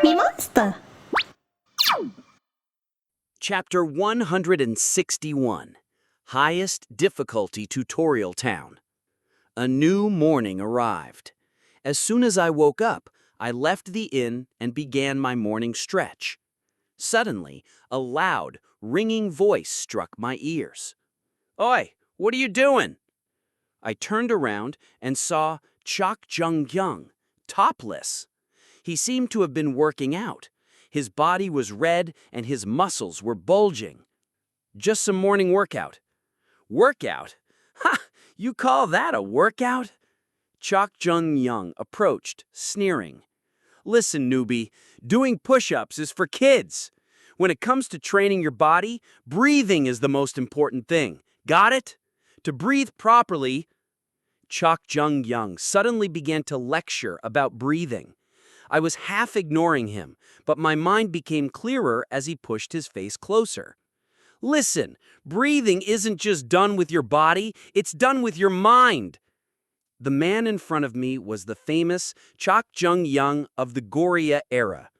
MeMonster. Chapter 161, Highest Difficulty Tutorial Town. A new morning arrived. As soon as I woke up, I left the inn and began my morning stretch. Suddenly, a loud, ringing voice struck my ears. "Oi, what are you doing?" I turned around and saw Chok Jung-young, topless. He seemed to have been working out. His body was red and his muscles were bulging. "Just some morning workout." "Workout? Ha! You call that a workout?" Chok Jung-young approached, sneering. "Listen, newbie, doing push-ups is for kids. When it comes to training your body, breathing is the most important thing. Got it? To breathe properly..." Chok Jung-young suddenly began to lecture about breathing. I was half ignoring him, but my mind became clearer as he pushed his face closer. "Listen, breathing isn't just done with your body, it's done with your mind." The man in front of me was the famous Chok Jung-young of the Goryeo era.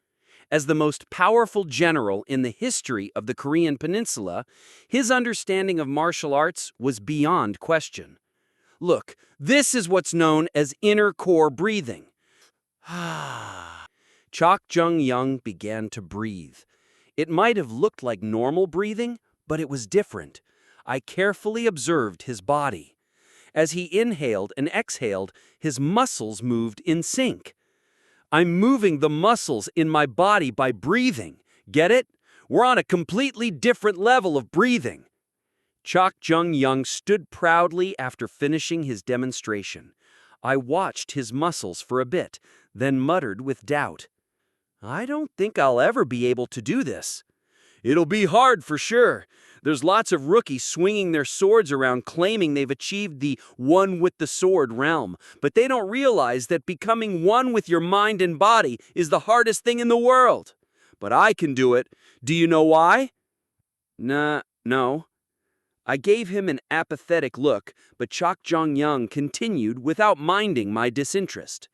As the most powerful general in the history of the Korean peninsula, his understanding of martial arts was beyond question. "Look, this is what's known as inner core breathing." Chok Jung-young began to breathe. It might have looked like normal breathing, but it was different. I carefully observed his body. As he inhaled and exhaled, his muscles moved in sync. "I'm moving the muscles in my body by breathing. Get it? We're on a completely different level of breathing." Chok Jung-young stood proudly after finishing his demonstration. I watched his muscles for a bit, then muttered with doubt. "I don't think I'll ever be able to do this." "It'll be hard for sure. There's lots of rookies swinging their swords around claiming they've achieved the one with the sword realm, but they don't realize that becoming one with your mind and body is the hardest thing in the world. But I can do it. Do you know why?" No. I gave him an apathetic look, but Chok Jung-young continued without minding my disinterest.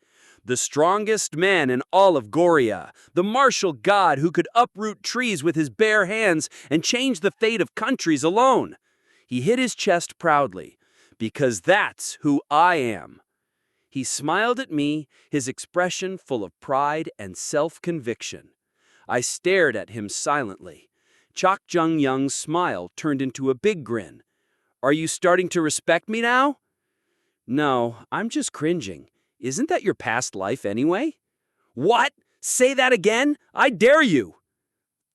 "The strongest man in all of Goryeo, the martial god who could uproot trees with his bare hands and change the fate of countries alone." He hit his chest proudly. "Because that's who I am." He smiled at me, his expression full of pride and self-conviction. I stared at him silently. Chok Jung-young's smile turned into a big grin. "Are you starting to respect me now?" "No, I'm just cringing. Isn't that your past life anyway?" "What? Say that again? I dare you!"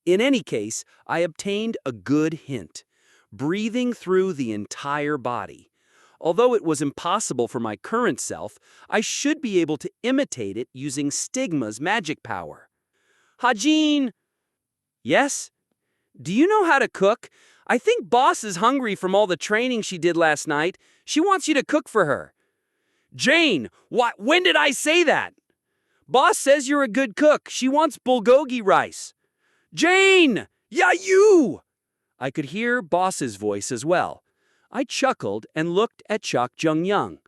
In any case, I obtained a good hint. Breathing through the entire body. Although it was impossible for my current self, I should be able to imitate it using Stigma's magic power. "Hajin!" "Yes?" "Do you know how to cook? I think Boss is hungry from all the training she did last night. She wants you to cook for her." "Jane, when did I say that?" "Boss says you're a good cook. She wants bulgogi rice." "Jane! Yeah, you!" I could hear Boss's voice as well. I chuckled and looked at Chok Jung-young.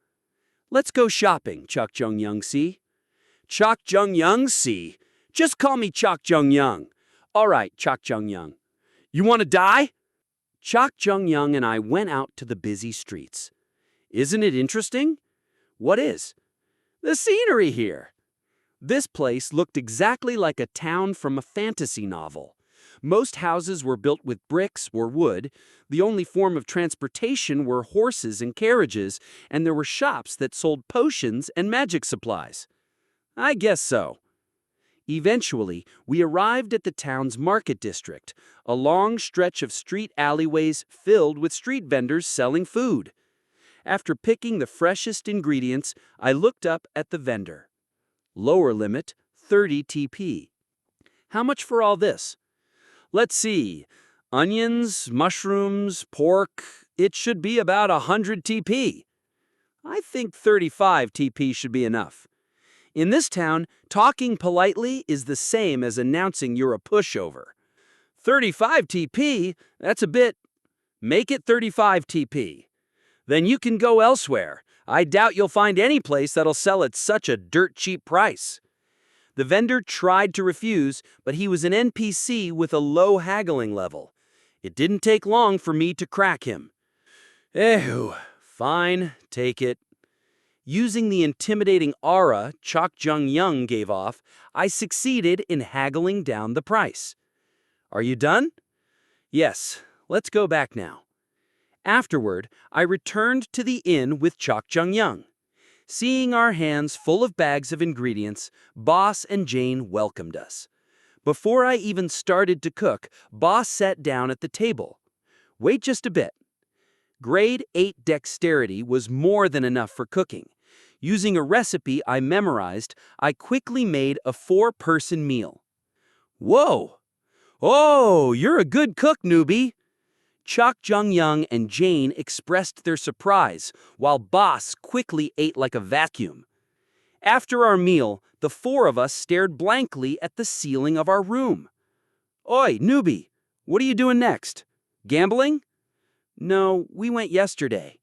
"Let's go shopping, Chok Jung-young, see?" "Chok Jung-young, see? Just call me Chok Jung-young." "All right, Chok Jung-young." "You want to die?" Chok Jung-young and I went out to the busy streets. "Isn't it interesting?" "What is?" "The scenery here." This place looked exactly like a town from a fantasy novel. Most houses were built with bricks or wood. The only form of transportation were horses and carriages, and there were shops that sold potions and magic supplies. I guess so. Eventually, we arrived at the town's market district, a long stretch of street alleyways filled with street vendors selling food. After picking the freshest ingredients, I looked up at the vendor. Lower limit, 30 TP. "How much for all this?" "Let's see. Onions, mushrooms, pork. It should be about 100 TP. "I think 35 TP should be enough. In this town, talking politely is the same as announcing you're a pushover. 35 TP? That's a bit. Make it 35 TP. Then you can go elsewhere. I doubt you'll find any place that'll sell at such a dirt cheap price." The vendor tried to refuse, but he was an NPC with a low haggling level. It didn't take long for me to crack him. Ew, fine, take it. Using the intimidating aura Chok Jung Young gave off, I succeeded in haggling down the price. Are you done? Yes, let's go back now. Afterward, I returned to the inn with Chok Jung Young. Seeing our hands full of bags of ingredients, Boss and Jane welcomed us. Before I even started to cook, Boss sat down at the table. Wait just a bit. Grade 8 dexterity was more than enough for cooking. Using a recipe I memorized, I quickly made a 4-person meal. Whoa! Oh, you're a good cook, newbie! Chok Jung Young and Jane expressed their surprise, while Boss quickly ate like a vacuum. After our meal, the 4 of us stared blankly at the ceiling of our room. Oi, newbie, what are you doing next? Gambling? No, we went yesterday.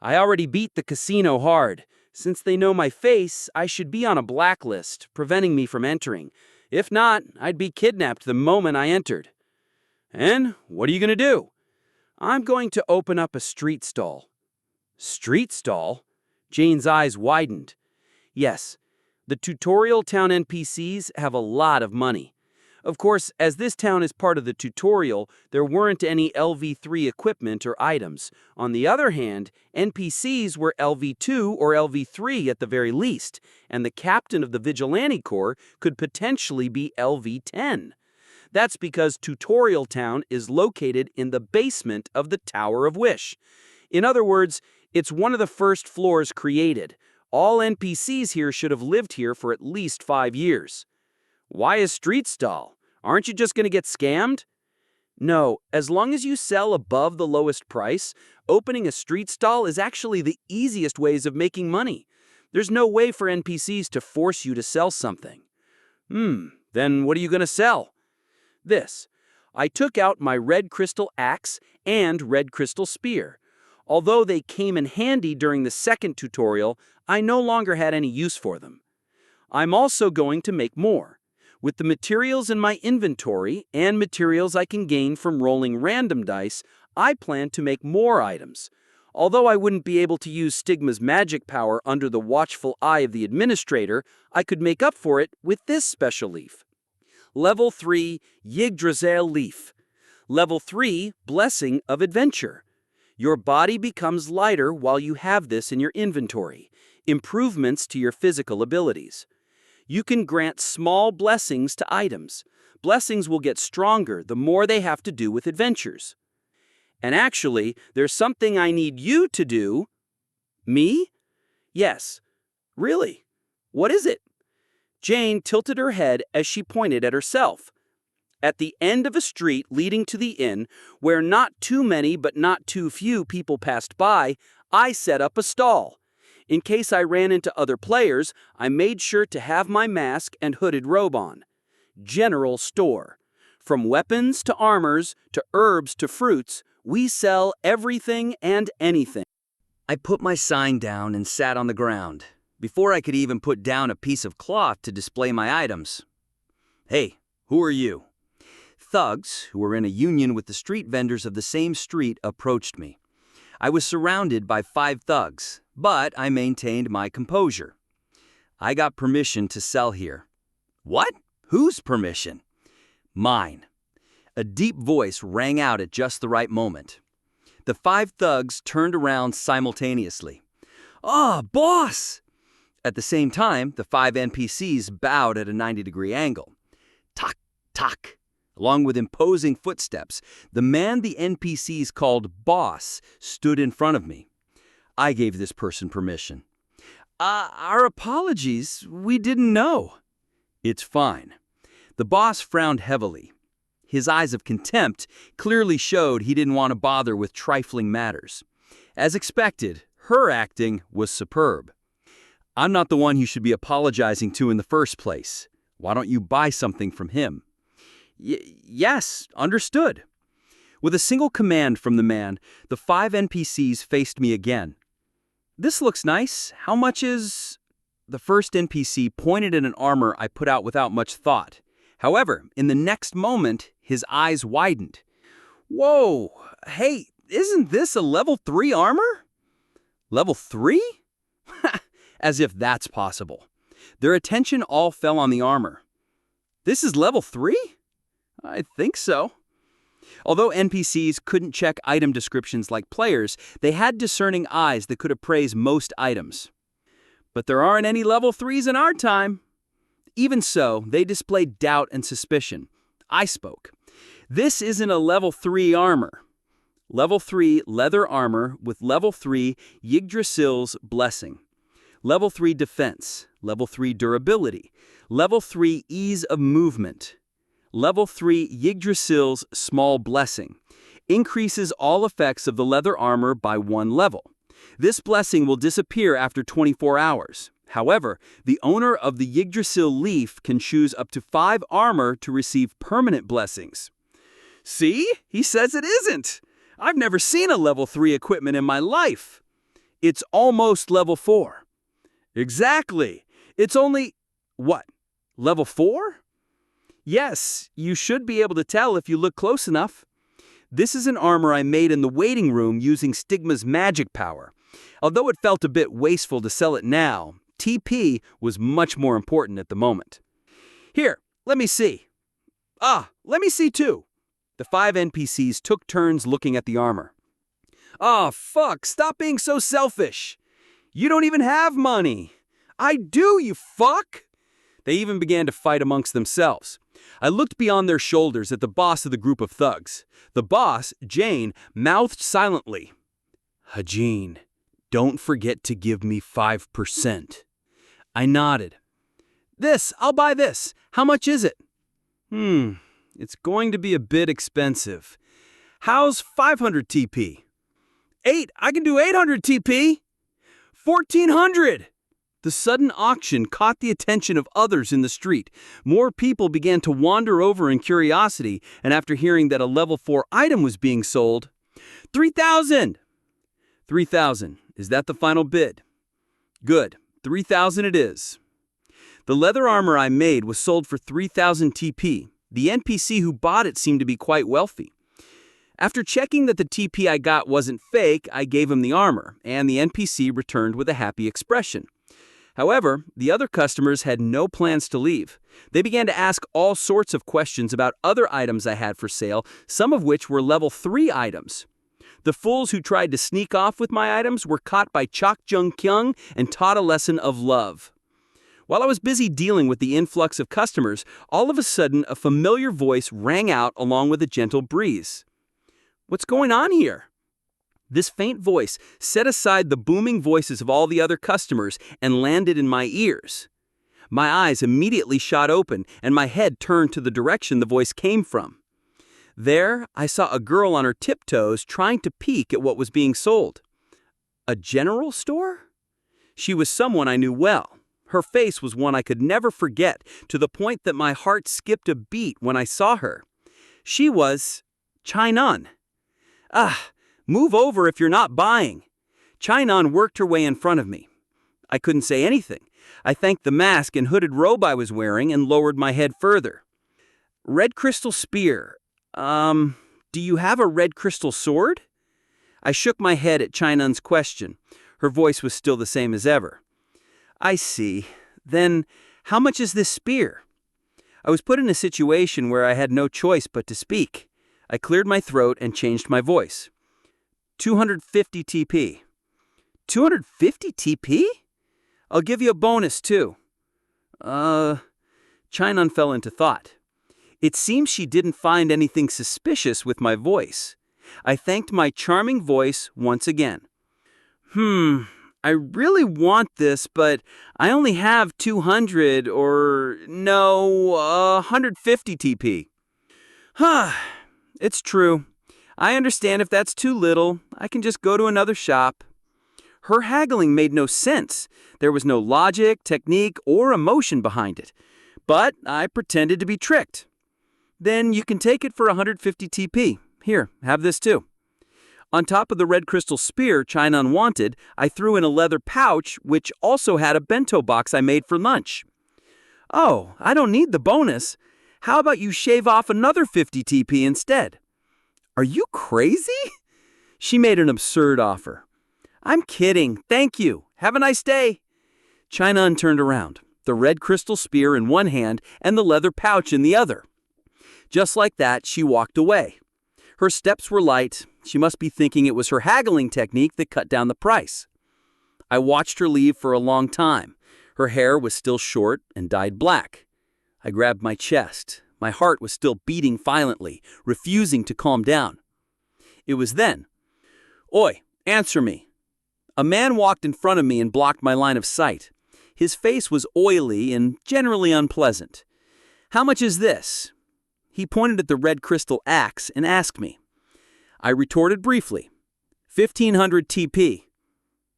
I already beat the casino hard. Since they know my face, I should be on a blacklist, preventing me from entering. If not, I'd be kidnapped the moment I entered. And what are you going to do? I'm going to open up a street stall. Street stall? Jane's eyes widened. Yes, the tutorial town NPCs have a lot of money. Of course, as this town is part of the tutorial, there weren't any LV3 equipment or items. On the other hand, NPCs were LV2 or LV3 at the very least, and the captain of the Vigilante Corps could potentially be LV10. That's because Tutorial Town is located in the basement of the Tower of Wish. In other words, it's one of the first floors created. All NPCs here should have lived here for at least 5 years. Why a street stall? Aren't you just going to get scammed? No, as long as you sell above the lowest price, opening a street stall is actually the easiest ways of making money. There's no way for NPCs to force you to sell something. Then what are you going to sell? This. I took out my red crystal axe and red crystal spear. Although they came in handy during the second tutorial, I no longer had any use for them. I'm also going to make more. With the materials in my inventory and materials I can gain from rolling random dice, I plan to make more items. Although I wouldn't be able to use Stigma's magic power under the watchful eye of the administrator, I could make up for it with this special leaf. Level 3, Yggdrasil Leaf. Level 3, Blessing of Adventure. Your body becomes lighter while you have this in your inventory. Improvements to your physical abilities. You can grant small blessings to items. Blessings will get stronger the more they have to do with adventures. And actually, there's something I need you to do. Me? Yes. Really? What is it? Jane tilted her head as she pointed at herself. At the end of a street leading to the inn, where not too many but not too few people passed by, I set up a stall. In case I ran into other players, I made sure to have my mask and hooded robe on. General store. From weapons to armors to herbs to fruits, we sell everything and anything. I put my sign down and sat on the ground, before I could even put down a piece of cloth to display my items. Hey, who are you? Thugs, who were in a union with the street vendors of the same street, approached me. I was surrounded by 5 thugs, but I maintained my composure. I got permission to sell here. What? Whose permission? Mine. A deep voice rang out at just the right moment. The 5 thugs turned around simultaneously. Ah, boss! At the same time, the 5 NPCs bowed at a 90-degree angle. Tock, tock. Along with imposing footsteps, the man the NPCs called Boss stood in front of me. I gave this person permission. Our apologies, we didn't know. It's fine. The boss frowned heavily. His eyes of contempt clearly showed he didn't want to bother with trifling matters. As expected, her acting was superb. I'm not the one you should be apologizing to in the first place. Why don't you buy something from him? Yes, understood. With a single command from the man, the 5 NPCs faced me again. This looks nice. How much is... the first NPC pointed at an armor I put out without much thought. However, in the next moment, his eyes widened. Whoa, hey, isn't this a level 3 armor? Level 3? As if that's possible. Their attention all fell on the armor. This is level 3? I think so. Although NPCs couldn't check item descriptions like players, they had discerning eyes that could appraise most items. But there aren't any level 3s in our time. Even so, they displayed doubt and suspicion. I spoke. This isn't a level 3 armor. Level 3 leather armor with level 3 Yggdrasil's blessing. Level 3 defense. Level 3 durability. Level 3 ease of movement. Level 3 Yggdrasil's small blessing. Increases all effects of the leather armor by 1 level. This blessing will disappear after 24 hours. However, the owner of the Yggdrasil leaf can choose up to 5 armor to receive permanent blessings. See? He says it isn't. I've never seen a level 3 equipment in my life. It's almost level 4. Exactly. It's only, what, level 4? Yes, you should be able to tell if you look close enough. This is an armor I made in the waiting room using Stigma's magic power. Although it felt a bit wasteful to sell it now, TP was much more important at the moment. Here, let me see. Let me see too. The 5 NPCs took turns looking at the armor. Fuck, stop being so selfish. You don't even have money. I do, you fuck. They even began to fight amongst themselves. I looked beyond their shoulders at the boss of the group of thugs. The boss, Jane, mouthed silently. Hajin, don't forget to give me 5%. I nodded. I'll buy this. How much is it? It's going to be a bit expensive. How's 500 TP? I can do 800 TP. 1,400! The sudden auction caught the attention of others in the street. More people began to wander over in curiosity, and after hearing that a level 4 item was being sold, 3,000! 3,000. Is that the final bid? Good. 3,000 it is. The leather armor I made was sold for 3,000 TP. The NPC who bought it seemed to be quite wealthy. After checking that the TP I got wasn't fake, I gave him the armor, and the NPC returned with a happy expression. However, the other customers had no plans to leave. They began to ask all sorts of questions about other items I had for sale, some of which were level 3 items. The fools who tried to sneak off with my items were caught by Chok Jung Kyung and taught a lesson of love. While I was busy dealing with the influx of customers, all of a sudden a familiar voice rang out along with a gentle breeze. What's going on here? This faint voice set aside the booming voices of all the other customers and landed in my ears. My eyes immediately shot open and my head turned to the direction the voice came from. There, I saw a girl on her tiptoes trying to peek at what was being sold. A general store? She was someone I knew well. Her face was one I could never forget, to the point that my heart skipped a beat when I saw her. She was Chainan. Move over if you're not buying. Chainan worked her way in front of me. I couldn't say anything. I thanked the mask and hooded robe I was wearing and lowered my head further. Red crystal spear. Do you have a red crystal sword? I shook my head at Chainan's question. Her voice was still the same as ever. I see. Then, how much is this spear? I was put in a situation where I had no choice but to speak. I cleared my throat and changed my voice. 250 TP. 250 TP? I'll give you a bonus, too. Chainan fell into thought. It seems she didn't find anything suspicious with my voice. I thanked my charming voice once again. I really want this, but I only have 200 150 TP. It's true. I understand if that's too little. I can just go to another shop. Her haggling made no sense. There was no logic, technique, or emotion behind it. But I pretended to be tricked. Then you can take it for 150 TP. Here, have this too. On top of the red crystal spear Chinon wanted, I threw in a leather pouch which also had a bento box I made for lunch. Oh, I don't need the bonus. How about you shave off another 50 TP instead? Are you crazy? She made an absurd offer. I'm kidding, thank you. Have a nice day. Chinon turned around, the red crystal spear in one hand and the leather pouch in the other. Just like that, she walked away. Her steps were light. She must be thinking it was her haggling technique that cut down the price. I watched her leave for a long time. Her hair was still short and dyed black. I grabbed my chest. My heart was still beating violently, refusing to calm down. It was then. Oi, answer me. A man walked in front of me and blocked my line of sight. His face was oily and generally unpleasant. How much is this? He pointed at the red crystal axe and asked me. I retorted briefly. 1,500 TP.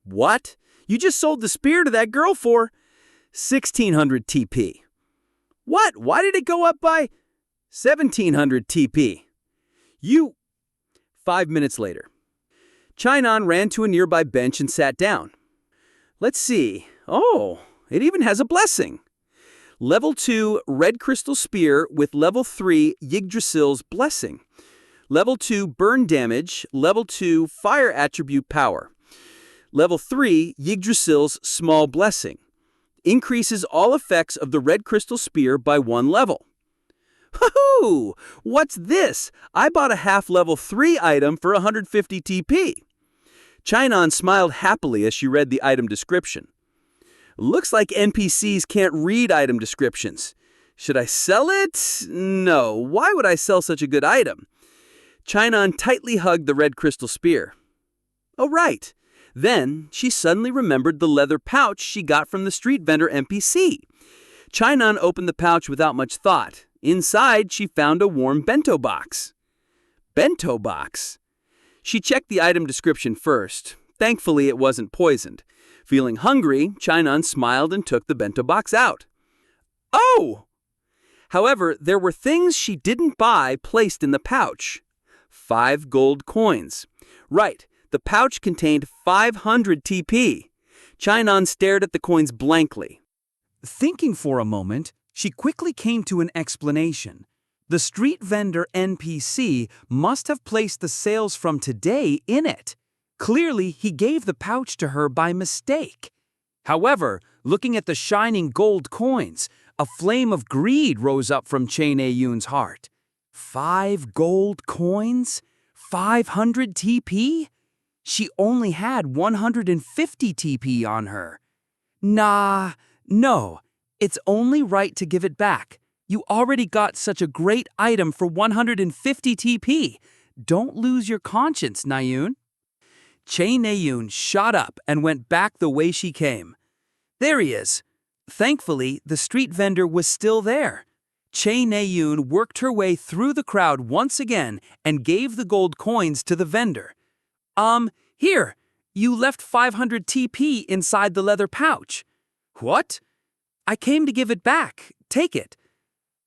What? You just sold the spear to that girl for 1,600 TP. What? Why did it go up by 1,700 TP? You... 5 minutes later. Chinon ran to a nearby bench and sat down. Let's see. Oh, it even has a blessing. Level 2 red crystal spear with level 3 Yggdrasil's blessing. Level 2 burn damage, level 2 fire attribute power. Level 3 Yggdrasil's small blessing. Increases all effects of the red crystal spear by 1 level. Woohoo! What's this? I bought a half level 3 item for 150 TP. Chinon smiled happily as she read the item description. Looks like NPCs can't read item descriptions. Should I sell it? No. Why would I sell such a good item? Chinon tightly hugged the red crystal spear. Oh, right. Then she suddenly remembered the leather pouch she got from the street vendor NPC. Chinon opened the pouch without much thought. Inside, she found a warm bento box. Bento box? She checked the item description first. Thankfully, it wasn't poisoned. Feeling hungry, Chinon smiled and took the bento box out. Oh! However, there were things she didn't buy placed in the pouch. 5 gold coins. Right, the pouch contained 500 TP. Chinon stared at the coins blankly. Thinking for a moment, she quickly came to an explanation. The street vendor NPC must have placed the sales from today in it. Clearly, he gave the pouch to her by mistake. However, looking at the shining gold coins, a flame of greed rose up from Chae Na-yoon's heart. 5 gold coins? 500 TP? She only had 150 TP on her. No, it's only right to give it back. You already got such a great item for 150 TP. Don't lose your conscience, Na-yoon. Chae Na-yoon shot up and went back the way she came. There he is. Thankfully, the street vendor was still there. Chae Na-yoon worked her way through the crowd once again and gave the gold coins to the vendor. Here, you left 500 TP inside the leather pouch. What? I came to give it back. Take it.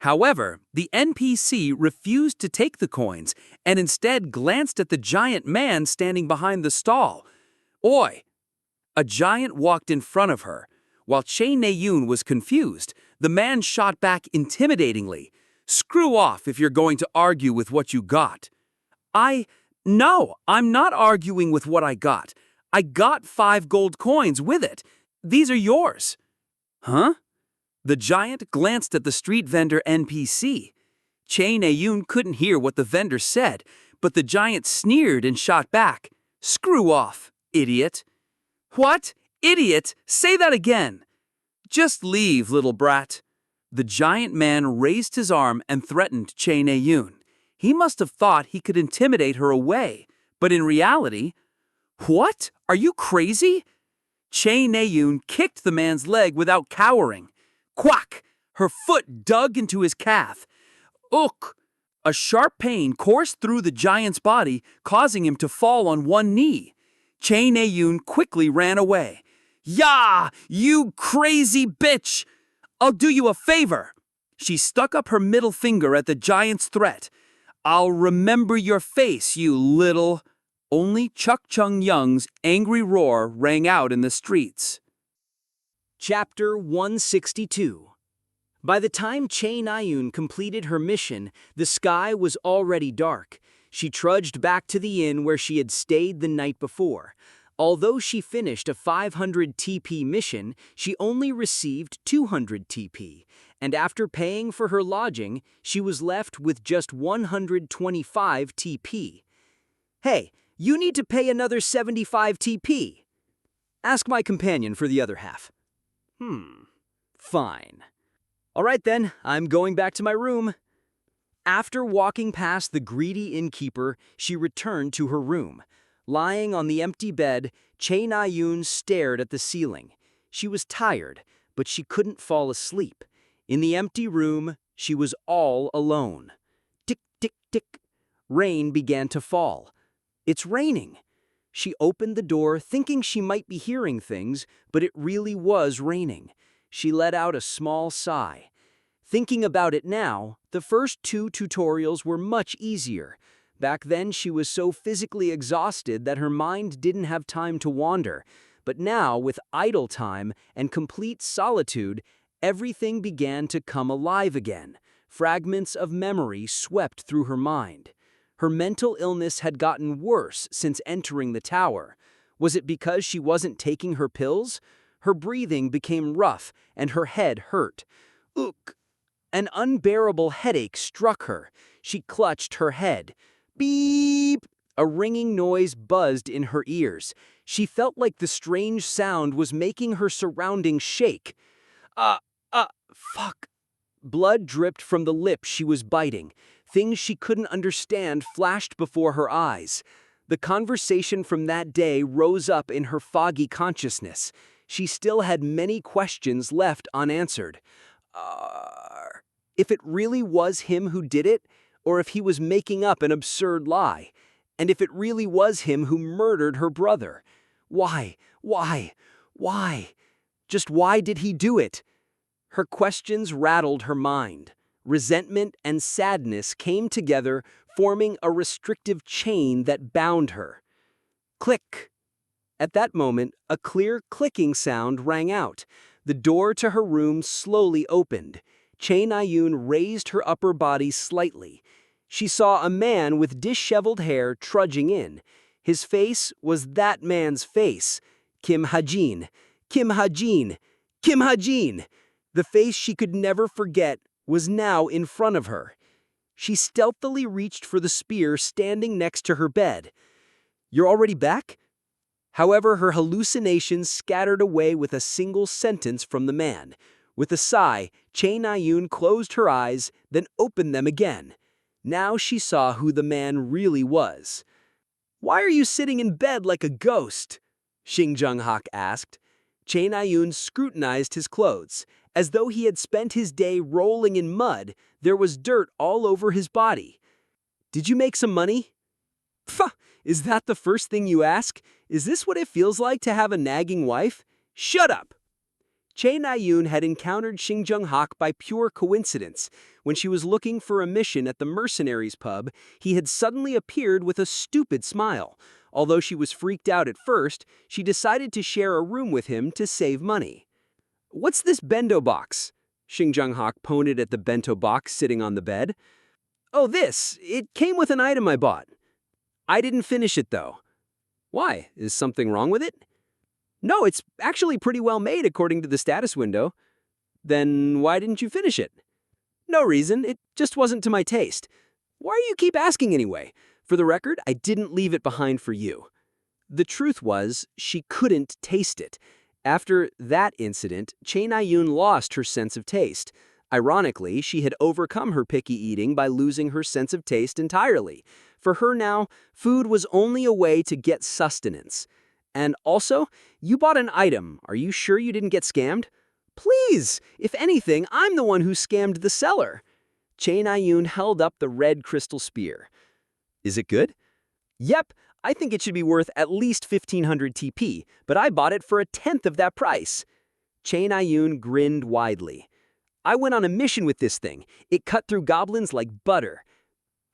However, the NPC refused to take the coins and instead glanced at the giant man standing behind the stall. Oi! A giant walked in front of her. While Chae Na-yoon was confused, the man shot back intimidatingly. Screw off if you're going to argue with what you got. No, I'm not arguing with what I got. I got 5 gold coins with it. These are yours. Huh? The giant glanced at the street vendor NPC. Chae Na-yoon couldn't hear what the vendor said, but the giant sneered and shot back. Screw off, idiot. What? Idiot? Say that again. Just leave, little brat. The giant man raised his arm and threatened Chae Na-yoon. He must have thought he could intimidate her away, but in reality... What? Are you crazy? Chae Na-yoon kicked the man's leg without cowering. Quack! Her foot dug into his calf. Ugh! A sharp pain coursed through the giant's body, causing him to fall on one knee. Chae Na-yoon quickly ran away. Yah! You crazy bitch! I'll do you a favor. She stuck up her middle finger at the giant's threat. I'll remember your face, you little... Only Chuck Chung Young's angry roar rang out in the streets. Chapter 162. By the time Chae Na-yoon completed her mission, the sky was already dark. She trudged back to the inn where she had stayed the night before. Although she finished a 500 TP mission, she only received 200 TP, and after paying for her lodging, she was left with just 125 TP. Hey, you need to pay another 75 TP. Ask my companion for the other half. Fine. All right then, I'm going back to my room. After walking past the greedy innkeeper, she returned to her room. Lying on the empty bed, Chae Na-yoon stared at the ceiling. She was tired, but she couldn't fall asleep. In the empty room, she was all alone. Tick, tick, tick. Rain began to fall. It's raining. She opened the door thinking she might be hearing things, but it really was raining. She let out a small sigh. Thinking about it now, the first 2 tutorials were much easier. Back then she was so physically exhausted that her mind didn't have time to wander. But now, with idle time and complete solitude, everything began to come alive again. Fragments of memory swept through her mind. Her mental illness had gotten worse since entering the tower. Was it because she wasn't taking her pills? Her breathing became rough and her head hurt. Ugh! An unbearable headache struck her. She clutched her head. Beep! A ringing noise buzzed in her ears. She felt like the strange sound was making her surroundings shake. Fuck. Blood dripped from the lip she was biting. Things she couldn't understand flashed before her eyes. The conversation from that day rose up in her foggy consciousness. She still had many questions left unanswered. If it really was him who did it, or if he was making up an absurd lie, and if it really was him who murdered her brother. Why? Just why did he do it? Her questions rattled her mind. Resentment and sadness came together, forming a restrictive chain that bound her. Click! At that moment, a clear clicking sound rang out. The door to her room slowly opened. Chae Na-yoon raised her upper body slightly. She saw a man with disheveled hair trudging in. His face was that man's face. Kim Hajin. Kim Hajin. Kim Hajin! The face she could never forget was now in front of her. She stealthily reached for the spear standing next to her bed. "You're already back?" However, her hallucinations scattered away with a single sentence from the man. With a sigh, Chae Na-yoon closed her eyes, then opened them again. Now she saw who the man really was. "Why are you sitting in bed like a ghost?" Shin Jung-hak asked. Chae Na-yoon scrutinized his clothes. As though he had spent his day rolling in mud, there was dirt all over his body. "Did you make some money?" "Pfft! Is that the first thing you ask? Is this what it feels like to have a nagging wife? Shut up!" Chae Na-yoon had encountered Shin Jung-hak by pure coincidence. When she was looking for a mission at the Mercenaries pub, he had suddenly appeared with a stupid smile. Although she was freaked out at first, she decided to share a room with him to save money. "What's this bento box?" Shin Jung-hak pointed at the bento box sitting on the bed. "Oh, this. It came with an item I bought. I didn't finish it, though." "Why? Is something wrong with it?" "No, it's actually pretty well made according to the status window." "Then why didn't you finish it?" "No reason. It just wasn't to my taste." "Why do you keep asking anyway? For the record, I didn't leave it behind for you." The truth was, she couldn't taste it. After that incident, Chae Na-yoon lost her sense of taste. Ironically, she had overcome her picky eating by losing her sense of taste entirely. For her now, food was only a way to get sustenance. "And also, you bought an item. Are you sure you didn't get scammed?" "Please! If anything, I'm the one who scammed the seller." Chae Na-yoon held up the red crystal spear. "Is it good?" "Yep. I think it should be worth at least 1,500 TP, but I bought it for 1/10 of that price." Chae Na-yoon grinned widely. "I went on a mission with this thing. It cut through goblins like butter."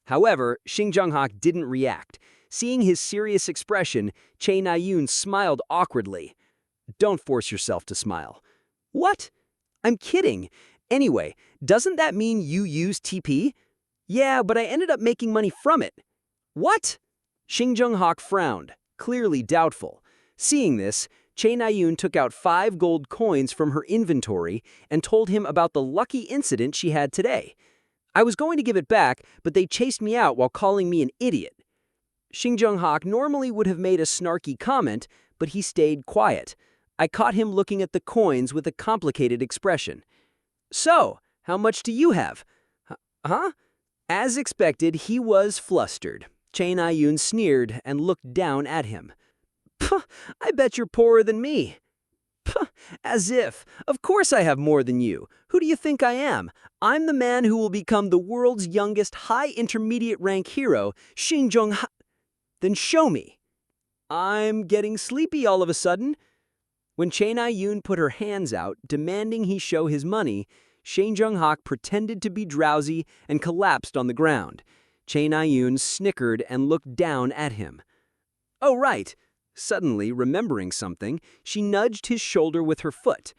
However, Shin Jung-hak didn't react. Seeing his serious expression, Che Nayun smiled awkwardly. Don't force yourself to smile. What? I'm kidding. Anyway, doesn't that mean you use TP? Yeah, but I ended up making money from it. What? Xing Junghak frowned, clearly doubtful. Seeing this, Che Nayun took out 5 gold coins from her inventory and told him about the lucky incident she had today. I was going to give it back, but they chased me out while calling me an idiot. Xing Junghak normally would have made a snarky comment, but he stayed quiet. I caught him looking at the coins with a complicated expression. So, how much do you have? Huh? As expected, he was flustered. Che Nayun sneered and looked down at him. Puh, I bet you're poorer than me. Puh, as if. Of course I have more than you. Who do you think I am? I'm the man who will become the world's youngest high intermediate rank hero, Xing Junghak. Then show me. I'm getting sleepy all of a sudden. When Che Nayun put her hands out, demanding he show his money, Xing Junghak pretended to be drowsy and collapsed on the ground. Che Nayun snickered and looked down at him. Oh, right. Suddenly, remembering something, she nudged his shoulder with her foot.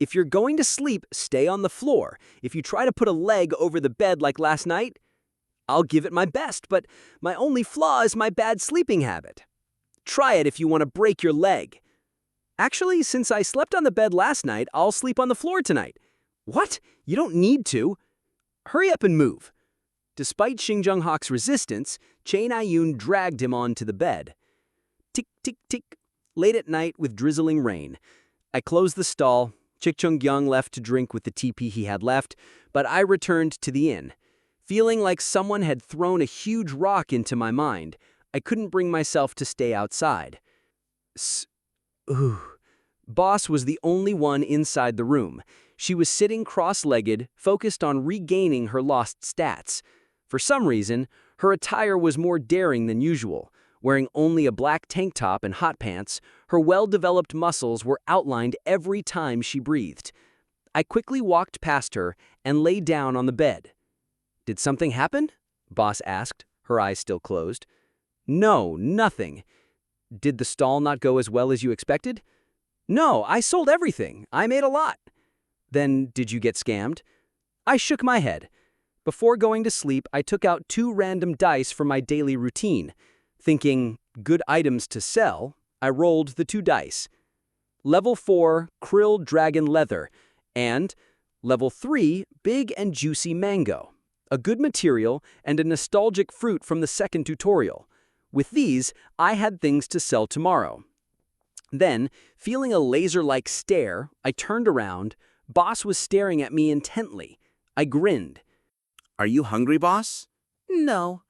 If you're going to sleep, stay on the floor. If you try to put a leg over the bed like last night, I'll give it my best, but my only flaw is my bad sleeping habit. Try it if you want to break your leg. Actually, since I slept on the bed last night, I'll sleep on the floor tonight. What? You don't need to. Hurry up and move. Despite Xing Junghak's resistance, Che Nayun dragged him onto the bed. Tick, tick, tick. Late at night with drizzling rain. I closed the stall. Chik Chung-gyung left to drink with the TP he had left, but I returned to the inn. Feeling like someone had thrown a huge rock into my mind, I couldn't bring myself to stay outside. Boss was the only one inside the room. She was sitting cross-legged, focused on regaining her lost stats. For some reason, her attire was more daring than usual. Wearing only a black tank top and hot pants, her well-developed muscles were outlined every time she breathed. I quickly walked past her and lay down on the bed. Did something happen? Boss asked, her eyes still closed. No, nothing. Did the stall not go as well as you expected? No, I sold everything. I made a lot. Then, did you get scammed? I shook my head. Before going to sleep, I took out 2 random dice for my daily routine. Thinking, good items to sell, I rolled the 2 dice. Level 4, Krill Dragon Leather, and Level 3, Big and Juicy Mango. A good material and a nostalgic fruit from the second tutorial. With these, I had things to sell tomorrow. Then, feeling a laser-like stare, I turned around. Boss was staring at me intently. I grinned. Are you hungry, boss? No.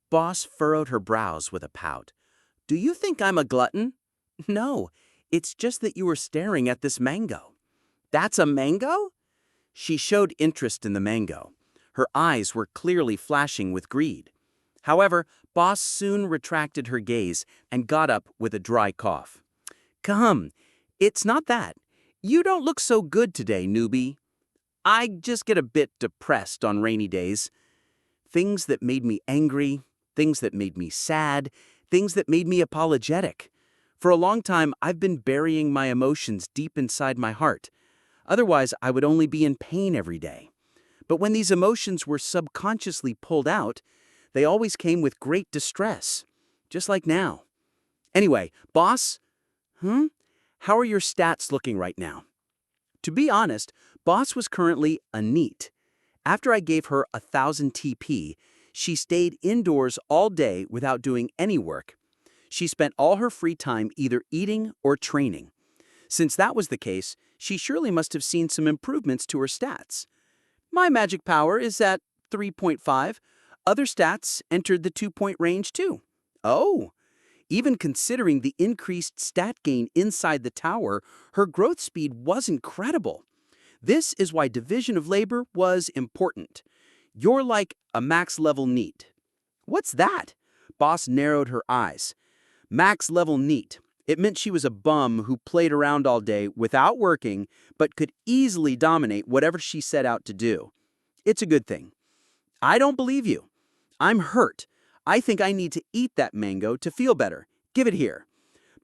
Boss furrowed her brows with a pout. Do you think I'm a glutton? No, it's just that you were staring at this mango. That's a mango? She showed interest in the mango. Her eyes were clearly flashing with greed. However, Boss soon retracted her gaze and got up with a dry cough. Come, it's not that. You don't look so good today, newbie. I just get a bit depressed on rainy days. Things that made me angry, things that made me sad, things that made me apologetic. For a long time, I've been burying my emotions deep inside my heart. Otherwise, I would only be in pain every day. But when these emotions were subconsciously pulled out, they always came with great distress, just like now. Anyway, boss, how are your stats looking right now? To be honest, boss was currently a NEET. After I gave her 1,000 TP, she stayed indoors all day without doing any work. She spent all her free time either eating or training. Since that was the case, she surely must have seen some improvements to her stats. My magic power is at 3.5. Other stats entered the 2-point range too. Oh, even considering the increased stat gain inside the tower, her growth speed was incredible. This is why division of labor was important. You're like a max level NEET. What's that? Boss narrowed her eyes. Max level NEET. It meant she was a bum who played around all day without working, but could easily dominate whatever she set out to do. It's a good thing. I don't believe you. I'm hurt. I think I need to eat that mango to feel better. Give it here.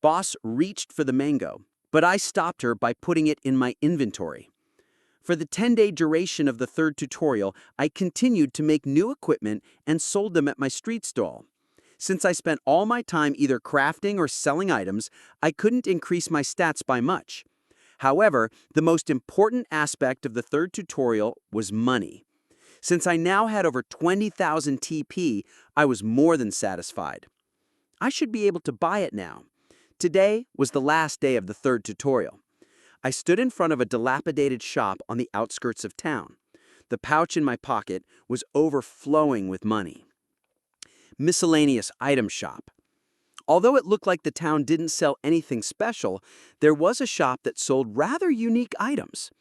Boss reached for the mango, but I stopped her by putting it in my inventory. For the 10-day duration of the third tutorial, I continued to make new equipment and sold them at my street stall. Since I spent all my time either crafting or selling items, I couldn't increase my stats by much. However, the most important aspect of the third tutorial was money. Since I now had over 20,000 TP, I was more than satisfied. I should be able to buy it now. Today was the last day of the third tutorial. I stood in front of a dilapidated shop on the outskirts of town. The pouch in my pocket was overflowing with money. Miscellaneous item shop. Although it looked like the town didn't sell anything special, there was a shop that sold rather unique items.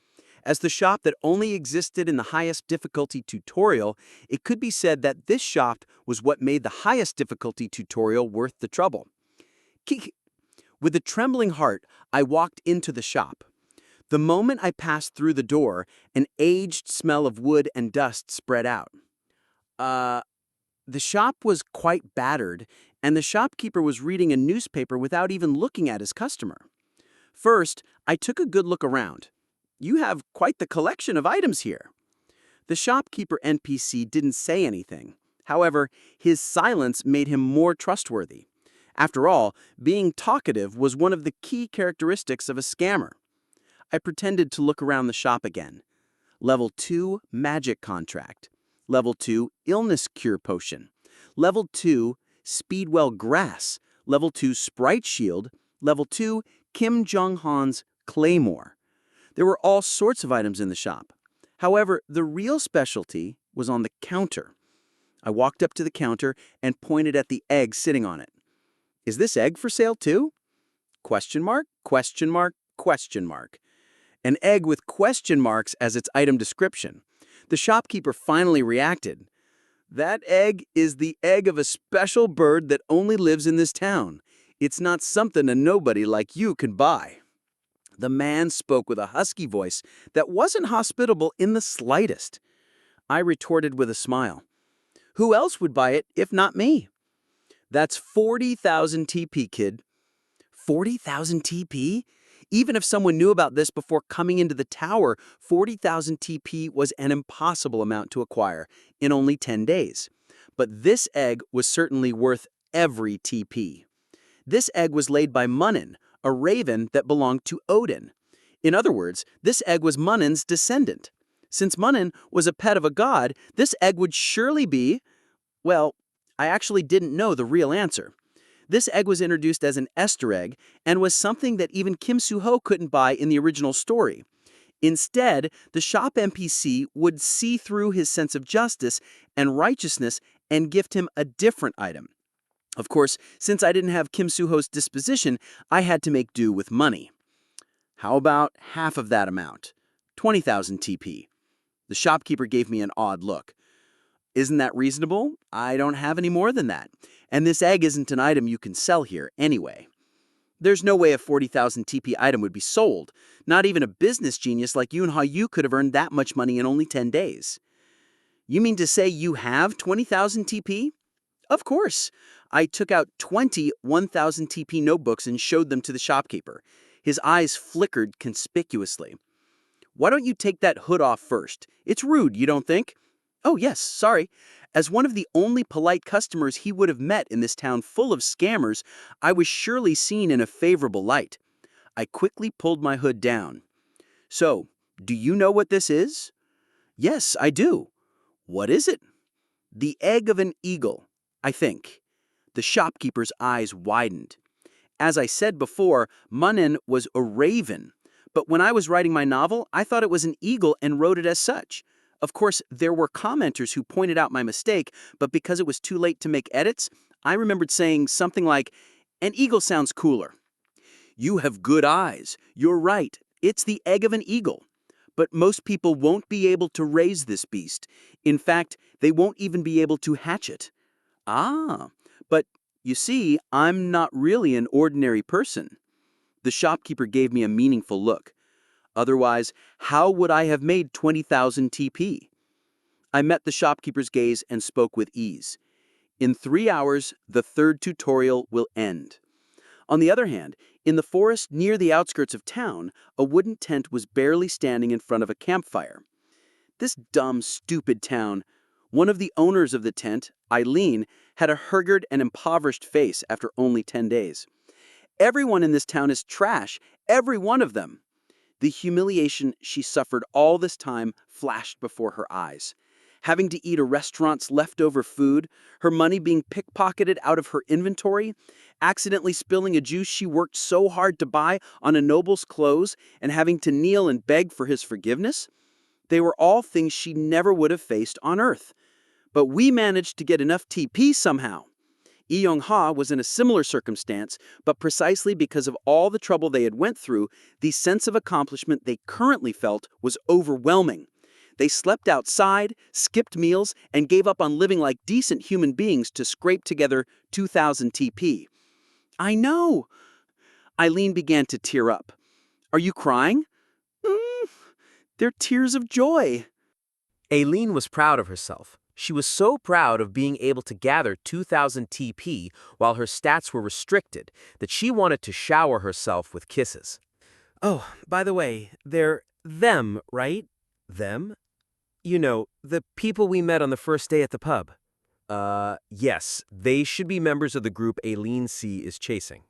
As the shop that only existed in the highest difficulty tutorial, it could be said that this shop was what made the highest difficulty tutorial worth the trouble. With a trembling heart, I walked into the shop. The moment I passed through the door, an aged smell of wood and dust spread out. The shop was quite battered, and the shopkeeper was reading a newspaper without even looking at his customer. First, I took a good look around. You have quite the collection of items here. The shopkeeper NPC didn't say anything. However, his silence made him more trustworthy. After all, being talkative was one of the key characteristics of a scammer. I pretended to look around the shop again. Level 2, magic contract. Level 2, illness cure potion. Level 2, speedwell grass. Level 2, sprite shield. Level 2, Kim Jong-han's claymore. There were all sorts of items in the shop. However, the real specialty was on the counter. I walked up to the counter and pointed at the egg sitting on it. Is this egg for sale too? Question mark, question mark, question mark. An egg with question marks as its item description. The shopkeeper finally reacted. That egg is the egg of a special bird that only lives in this town. It's not something a nobody like you can buy. The man spoke with a husky voice that wasn't hospitable in the slightest. I retorted with a smile. Who else would buy it if not me? That's 40,000 TP, kid. 40,000 TP? Even if someone knew about this before coming into the tower, 40,000 TP was an impossible amount to acquire in only 10 days. But this egg was certainly worth every TP. This egg was laid by Munin, a raven that belonged to Odin. In other words, this egg was Munin's descendant. Since Munin was a pet of a god, this egg would surely be, well, I actually didn't know the real answer. This egg was introduced as an Easter egg and was something that even Kim Soo-ho couldn't buy in the original story. Instead, the shop NPC would see through his sense of justice and righteousness and gift him a different item. Of course, since I didn't have Kim Soo-ho's disposition, I had to make do with money. How about half of that amount? 20,000 TP. The shopkeeper gave me an odd look. Isn't that reasonable? I don't have any more than that. And this egg isn't an item you can sell here anyway. There's no way a 40,000 TP item would be sold. Not even a business genius like you and Hajin could have earned that much money in only 10 days. You mean to say you have 20,000 TP? Of course. I took out 20 1,000 TP notebooks and showed them to the shopkeeper. His eyes flickered conspicuously. Why don't you take that hood off first? It's rude, you don't think? Oh, yes, sorry. As one of the only polite customers he would have met in this town full of scammers, I was surely seen in a favorable light. I quickly pulled my hood down. So, do you know what this is? Yes, I do. What is it? The egg of an eagle, I think. The shopkeeper's eyes widened. As I said before, Munin was a raven. But when I was writing my novel, I thought it was an eagle and wrote it as such. Of course, there were commenters who pointed out my mistake, but because it was too late to make edits, I remembered saying something like, "An eagle sounds cooler." You have good eyes. You're right. It's the egg of an eagle. But most people won't be able to raise this beast. In fact, they won't even be able to hatch it. Ah, but you see, I'm not really an ordinary person. The shopkeeper gave me a meaningful look. Otherwise, how would I have made 20,000 TP? I met the shopkeeper's gaze and spoke with ease. In 3 hours, the third tutorial will end. On the other hand, in the forest near the outskirts of town, a wooden tent was barely standing in front of a campfire. This dumb, stupid town. One of the owners of the tent, Eileen, had a haggard and impoverished face after only 10 days. Everyone in this town is trash, every one of them. The humiliation she suffered all this time flashed before her eyes. Having to eat a restaurant's leftover food, her money being pickpocketed out of her inventory, accidentally spilling a juice she worked so hard to buy on a noble's clothes, and having to kneel and beg for his forgiveness. They were all things she never would have faced on Earth. But we managed to get enough TP somehow. Lee-Young-ha was in a similar circumstance, but precisely because of all the trouble they had went through, the sense of accomplishment they currently felt was overwhelming. They slept outside, skipped meals, and gave up on living like decent human beings to scrape together 2,000 TP. I know. Eileen began to tear up. Are you crying? They're tears of joy. Aileen was proud of herself. She was so proud of being able to gather 2,000 TP while her stats were restricted that she wanted to shower herself with kisses. Oh, by the way, they're them, right? Them? You know, the people we met on the first day at the pub. Yes, they should be members of the group Aileen C. is chasing.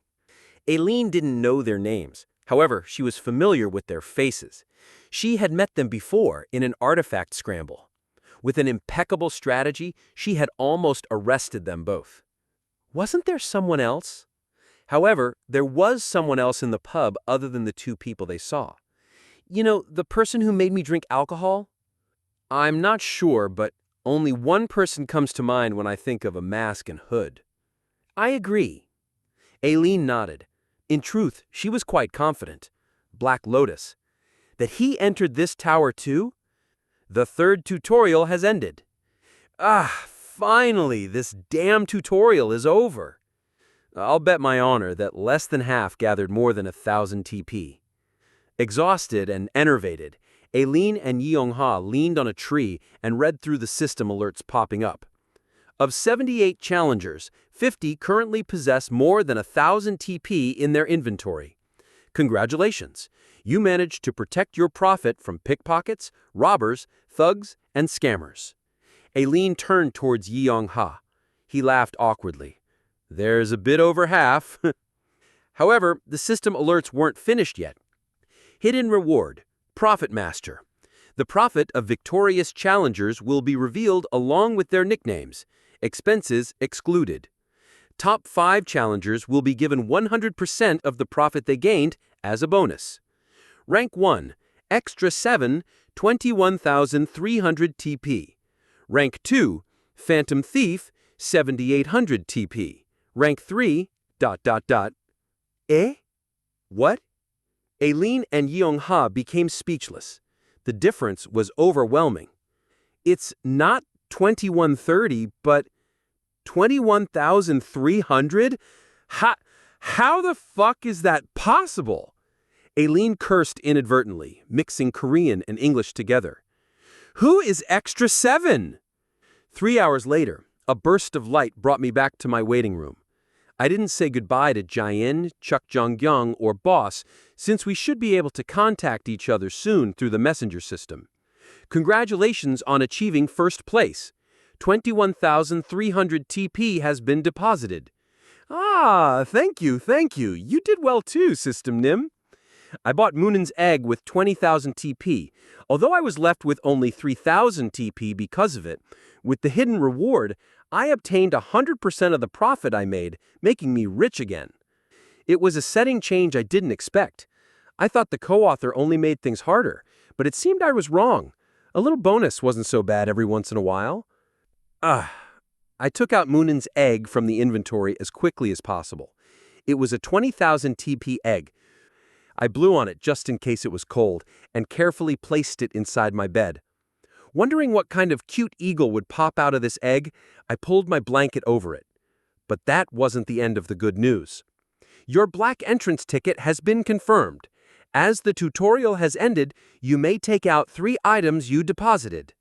Aileen didn't know their names. However, she was familiar with their faces. She had met them before in an artifact scramble. With an impeccable strategy, she had almost arrested them both. Wasn't there someone else? However, there was someone else in the pub other than the two people they saw. You know, the person who made me drink alcohol? I'm not sure, but only one person comes to mind when I think of a mask and hood. I agree. Aileen nodded. In truth, she was quite confident. Black Lotus. That he entered this tower too? The third tutorial has ended. Finally, this damn tutorial is over. I'll bet my honor that less than half gathered more than 1,000 TP. Exhausted and enervated, Aileen and Lee-Young-ha leaned on a tree and read through the system alerts popping up. Of 78 challengers, 50 currently possess more than 1,000 TP in their inventory. Congratulations! You managed to protect your profit from pickpockets, robbers, thugs, and scammers. Aileen turned towards Lee-Young-ha. He laughed awkwardly. There's a bit over half. However, the system alerts weren't finished yet. Hidden reward, Profit Master. The profit of victorious challengers will be revealed along with their nicknames. Expenses excluded. Top 5 challengers will be given 100% of the profit they gained as a bonus. Rank 1, Extra 7, 21,300 TP. Rank 2, Phantom Thief, 7,800 TP. Rank 3, ... Eh? What? Aileen and Lee-Young-ha became speechless. The difference was overwhelming. It's not 2130, but 21,300? How the fuck is that possible? Aileen cursed inadvertently, mixing Korean and English together. Who is Extra 7? 3 hours later, a burst of light brought me back to my waiting room. I didn't say goodbye to Jae-in, Chuk Jong-gyung, or Boss, since we should be able to contact each other soon through the messenger system. Congratulations on achieving first place. 21,300 TP has been deposited. Thank you. You did well too, System Nim. I bought Moonen's egg with 20,000 TP. Although I was left with only 3,000 TP because of it, with the hidden reward, I obtained 100% of the profit I made, making me rich again. It was a setting change I didn't expect. I thought the co-author only made things harder, but it seemed I was wrong. A little bonus wasn't so bad every once in a while. I took out Moonen's egg from the inventory as quickly as possible. It was a 20,000 TP egg. I blew on it just in case it was cold and carefully placed it inside my bed. Wondering what kind of cute eagle would pop out of this egg, I pulled my blanket over it. But that wasn't the end of the good news. Your black entrance ticket has been confirmed. As the tutorial has ended, you may take out 3 items you deposited.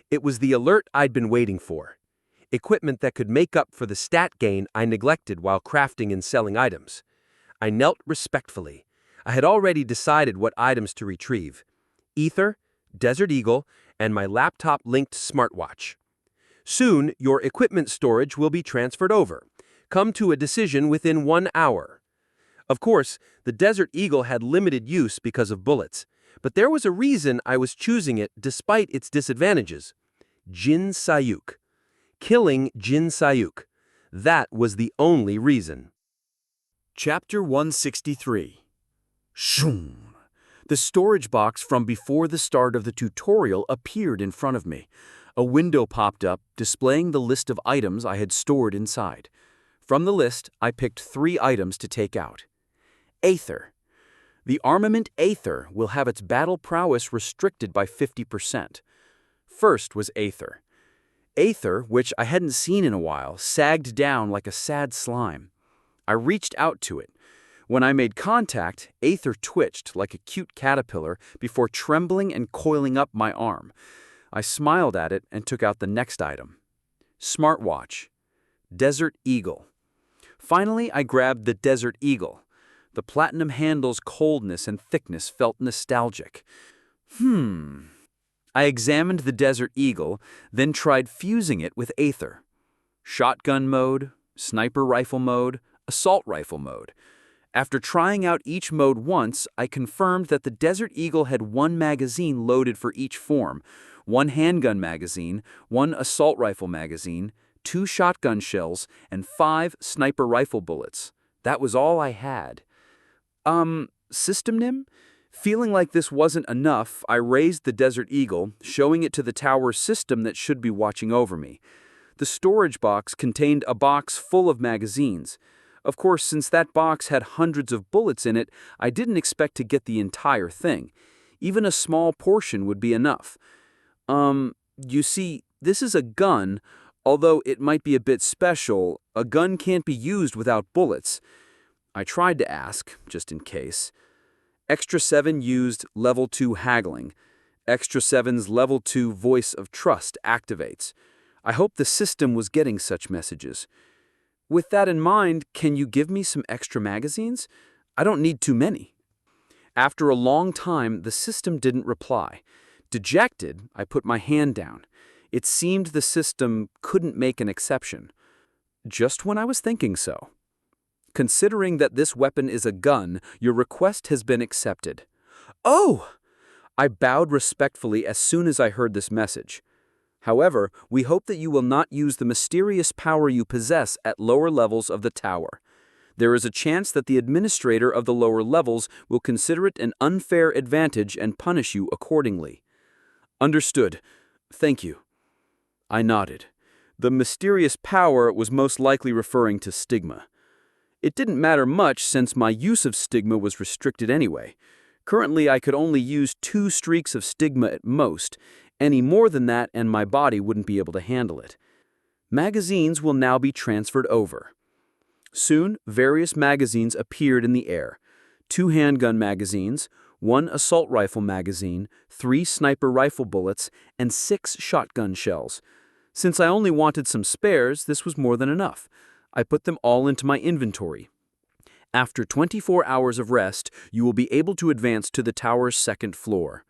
It was the alert I'd been waiting for. equipment that could make up for the stat gain I neglected while crafting and selling items. I knelt respectfully. I had already decided what items to retrieve: Ether, Desert Eagle, and my laptop-linked smartwatch. Soon, your equipment storage will be transferred over. Come to a decision within 1 hour. Of course, the Desert Eagle had limited use because of bullets, but there was a reason I was choosing it despite its disadvantages. Jin Sayuk. Killing Jin Sayuk. That was the only reason. Chapter 163. Shoom! The storage box from before the start of the tutorial appeared in front of me. A window popped up, displaying the list of items I had stored inside. From the list, I picked 3 items to take out. Aether. The armament Aether will have its battle prowess restricted by 50%. First was Aether. Aether, which I hadn't seen in a while, sagged down like a sad slime. I reached out to it. When I made contact, Aether twitched like a cute caterpillar before trembling and coiling up my arm. I smiled at it and took out the next item. Smartwatch. Desert Eagle. Finally, I grabbed the Desert Eagle. The platinum handle's coldness and thickness felt nostalgic. I examined the Desert Eagle, then tried fusing it with Aether. Shotgun mode, sniper rifle mode, assault rifle mode. After trying out each mode once, I confirmed that the Desert Eagle had 1 magazine loaded for each form, 1 handgun magazine, 1 assault rifle magazine, 2 shotgun shells, and 5 sniper rifle bullets. That was all I had. System Nim? Feeling like this wasn't enough, I raised the Desert Eagle, showing it to the tower's system that should be watching over me. The storage box contained a box full of magazines. Of course, since that box had hundreds of bullets in it, I didn't expect to get the entire thing. Even a small portion would be enough. You see, this is a gun. Although it might be a bit special, a gun can't be used without bullets. I tried to ask, just in case. Extra 7 used Level 2 Haggling. Extra 7's Level 2 Voice of Trust activates. I hope the system was getting such messages. With that in mind, can you give me some extra magazines? I don't need too many. After a long time, the system didn't reply. Dejected, I put my hand down. It seemed the system couldn't make an exception. Just when I was thinking so. Considering that this weapon is a gun, your request has been accepted. Oh! I bowed respectfully as soon as I heard this message. However, we hope that you will not use the mysterious power you possess at lower levels of the tower. There is a chance that the administrator of the lower levels will consider it an unfair advantage and punish you accordingly. Understood. Thank you. I nodded. The mysterious power was most likely referring to stigma. It didn't matter much since my use of stigma was restricted anyway. Currently, I could only use 2 streaks of stigma at most. Any more than that and my body wouldn't be able to handle it. Magazines will now be transferred over. Soon, various magazines appeared in the air. 2 handgun magazines, 1 assault rifle magazine, 3 sniper rifle bullets, and 6 shotgun shells. Since I only wanted some spares, this was more than enough. I put them all into my inventory. After 24 hours of rest, you will be able to advance to the tower's 2nd floor.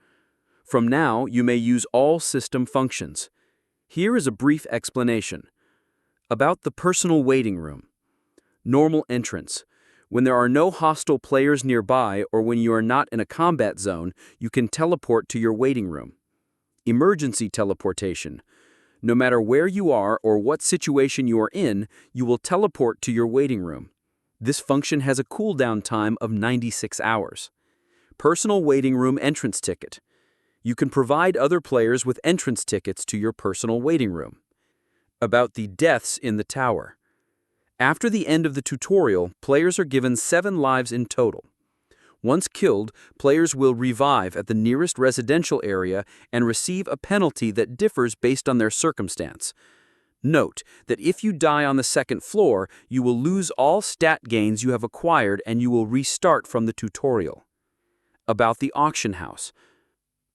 From now, you may use all system functions. Here is a brief explanation. About the personal waiting room. Normal entrance. When there are no hostile players nearby or when you are not in a combat zone, you can teleport to your waiting room. Emergency teleportation. No matter where you are or what situation you are in, you will teleport to your waiting room. This function has a cooldown time of 96 hours. Personal waiting room entrance ticket. You can provide other players with entrance tickets to your personal waiting room. About the deaths in the tower. After the end of the tutorial, players are given 7 lives in total. Once killed, players will revive at the nearest residential area and receive a penalty that differs based on their circumstance. Note that if you die on the 2nd floor, you will lose all stat gains you have acquired and you will restart from the tutorial. About the auction house.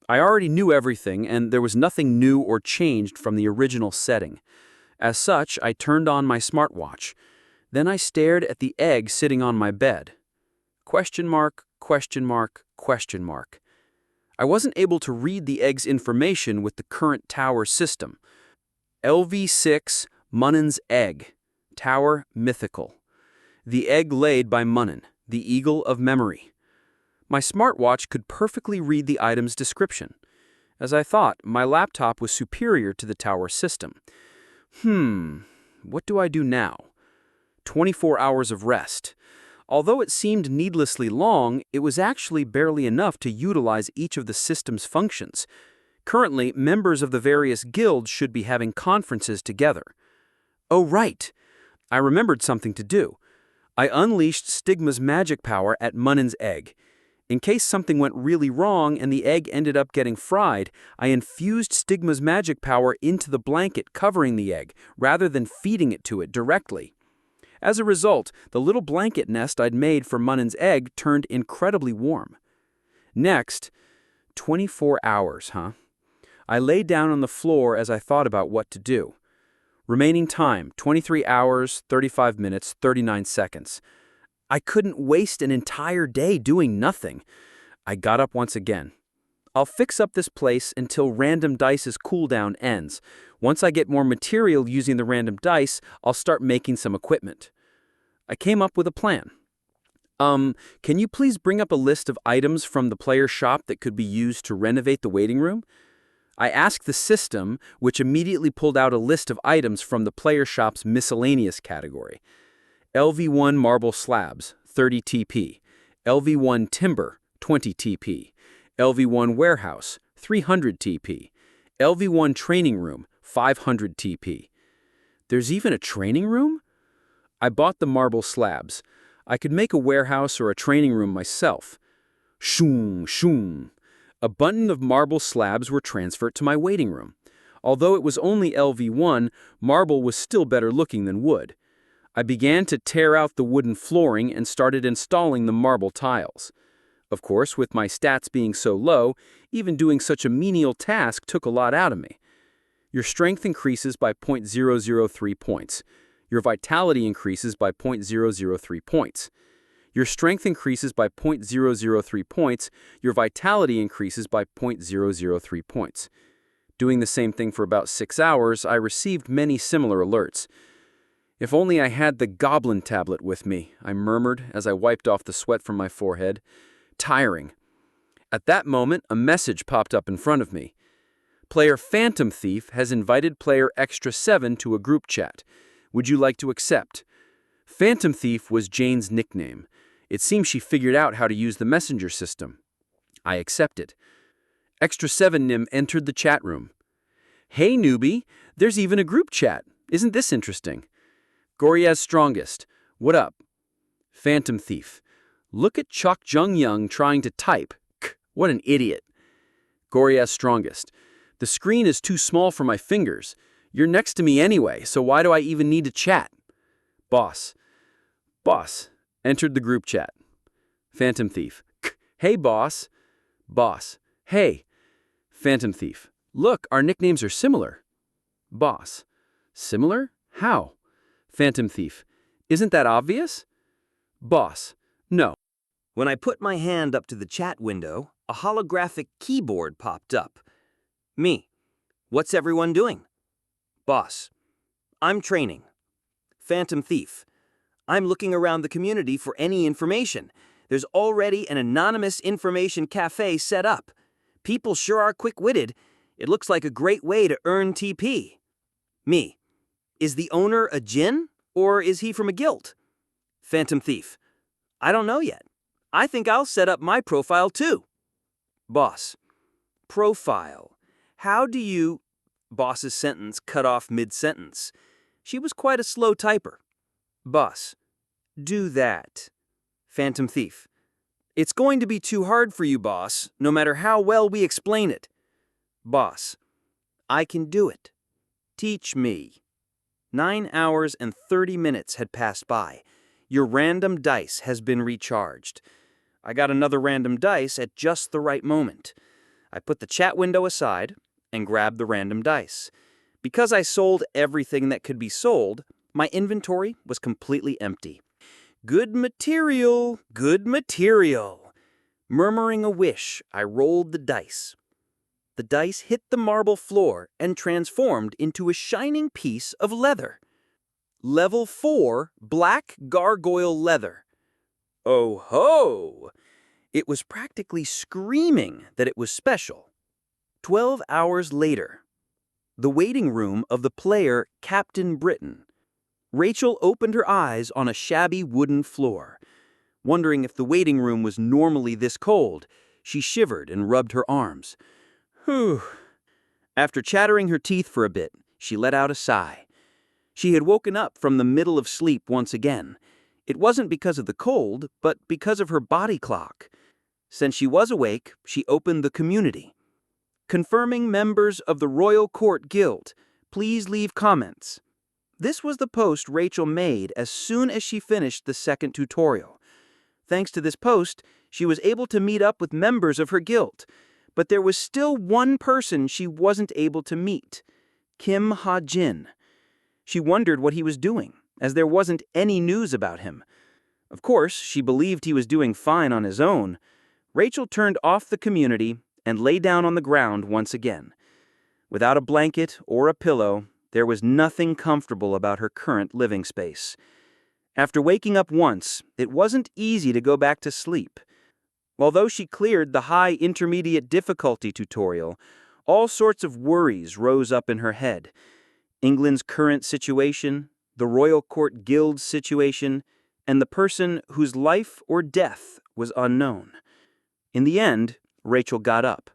I already knew everything and there was nothing new or changed from the original setting. As such, I turned on my smartwatch. Then I stared at the egg sitting on my bed. Question mark, question mark, question mark. I wasn't able to read the egg's information with the current tower system. LV6 Munin's egg. Tower mythical. The egg laid by Munin, the eagle of memory. My smartwatch could perfectly read the item's description. As I thought, my laptop was superior to the tower system. What do I do now? 24 hours of rest. Although it seemed needlessly long, it was actually barely enough to utilize each of the system's functions. Currently, members of the various guilds should be having conferences together. Oh, right! I remembered something to do. I unleashed Stigma's magic power at Munin's egg. In case something went really wrong and the egg ended up getting fried, I infused Stigma's magic power into the blanket covering the egg, rather than feeding it to it directly. As a result, the little blanket nest I'd made for Munin's egg turned incredibly warm. Next, 24 hours, huh? I lay down on the floor as I thought about what to do. Remaining time, 23 hours, 35 minutes, 39 seconds. I couldn't waste an entire day doing nothing. I got up once again. I'll fix up this place until Random Dice's cooldown ends. Once I get more material using the random dice, I'll start making some equipment. I came up with a plan. Can you please bring up a list of items from the player shop that could be used to renovate the waiting room? I asked the system, which immediately pulled out a list of items from the player shop's miscellaneous category. LV1 marble slabs, 30 TP. LV1 timber, 20 TP. LV1 warehouse, 300 TP. LV1 training room, 500 TP. There's even a training room? I bought the marble slabs. I could make a warehouse or a training room myself. Shoom, shoom. A bundle of marble slabs were transferred to my waiting room. Although it was only LV1, marble was still better looking than wood. I began to tear out the wooden flooring and started installing the marble tiles. Of course, with my stats being so low, even doing such a menial task took a lot out of me. Your strength increases by 0.003 points. Your vitality increases by 0.003 points. Your strength increases by 0.003 points. Your vitality increases by 0.003 points. Doing the same thing for about 6 hours, I received many similar alerts. If only I had the goblin tablet with me, I murmured as I wiped off the sweat from my forehead. Tiring. At that moment, a message popped up in front of me. Player Phantom Thief has invited player Extra 7 to a group chat. Would you like to accept? Phantom Thief was Jane's nickname. It seems she figured out how to use the messenger system. I accepted. Extra 7 Nim entered the chat room. Hey newbie, there's even a group chat. Isn't this interesting? Goria's Strongest. What up? Phantom Thief. Look at Chok Jung Young trying to type. What an idiot. Goria's Strongest. The screen is too small for my fingers. You're next to me anyway, so why do I even need to chat? Boss. Boss. Entered the group chat. Phantom Thief. Hey, boss. Boss. Hey. Phantom Thief. Look, our nicknames are similar. Boss. Similar? How? Phantom Thief. Isn't that obvious? Boss. No. When I put my hand up to the chat window, a holographic keyboard popped up. Me. What's everyone doing? Boss. I'm training. Phantom Thief. I'm looking around the community for any information. There's already an anonymous information cafe set up. People sure are quick-witted. It looks like a great way to earn TP. Me. Is the owner a djinn, or is he from a guild? Phantom Thief. I don't know yet. I think I'll set up my profile too. Boss. Profile. How do you... Boss's sentence cut off mid-sentence. She was quite a slow typer. Boss. Do that. Phantom Thief. It's going to be too hard for you, boss, no matter how well we explain it. Boss. I can do it. Teach me. 9 hours and 30 minutes had passed by. Your random dice has been recharged. I got another random dice at just the right moment. I put the chat window aside and grabbed the random dice. Because I sold everything that could be sold, my inventory was completely empty. Good material, good material. Murmuring a wish, I rolled the dice. The dice hit the marble floor and transformed into a shining piece of leather. Level 4, black gargoyle leather. Oh ho! It was practically screaming that it was special. 12 hours later, the waiting room of the player Captain Britain. Rachel opened her eyes on a shabby wooden floor. Wondering if the waiting room was normally this cold, she shivered and rubbed her arms. Whew. After chattering her teeth for a bit, she let out a sigh. She had woken up from the middle of sleep once again. It wasn't because of the cold, but because of her body clock. Since she was awake, she opened the community. Confirming members of the Royal Court Guild, please leave comments. This was the post Rachel made as soon as she finished the second tutorial. Thanks to this post, she was able to meet up with members of her guild, but there was still one person she wasn't able to meet, Kim Hajin. She wondered what he was doing, as there wasn't any news about him. Of course, she believed he was doing fine on his own. Rachel turned off the community and lay down on the ground once again. Without a blanket or a pillow, there was nothing comfortable about her current living space. After waking up once, it wasn't easy to go back to sleep. Although she cleared the high intermediate difficulty tutorial, all sorts of worries rose up in her head. England's current situation, the Royal Court Guild's situation, and the person whose life or death was unknown. In the end, Rachel got up.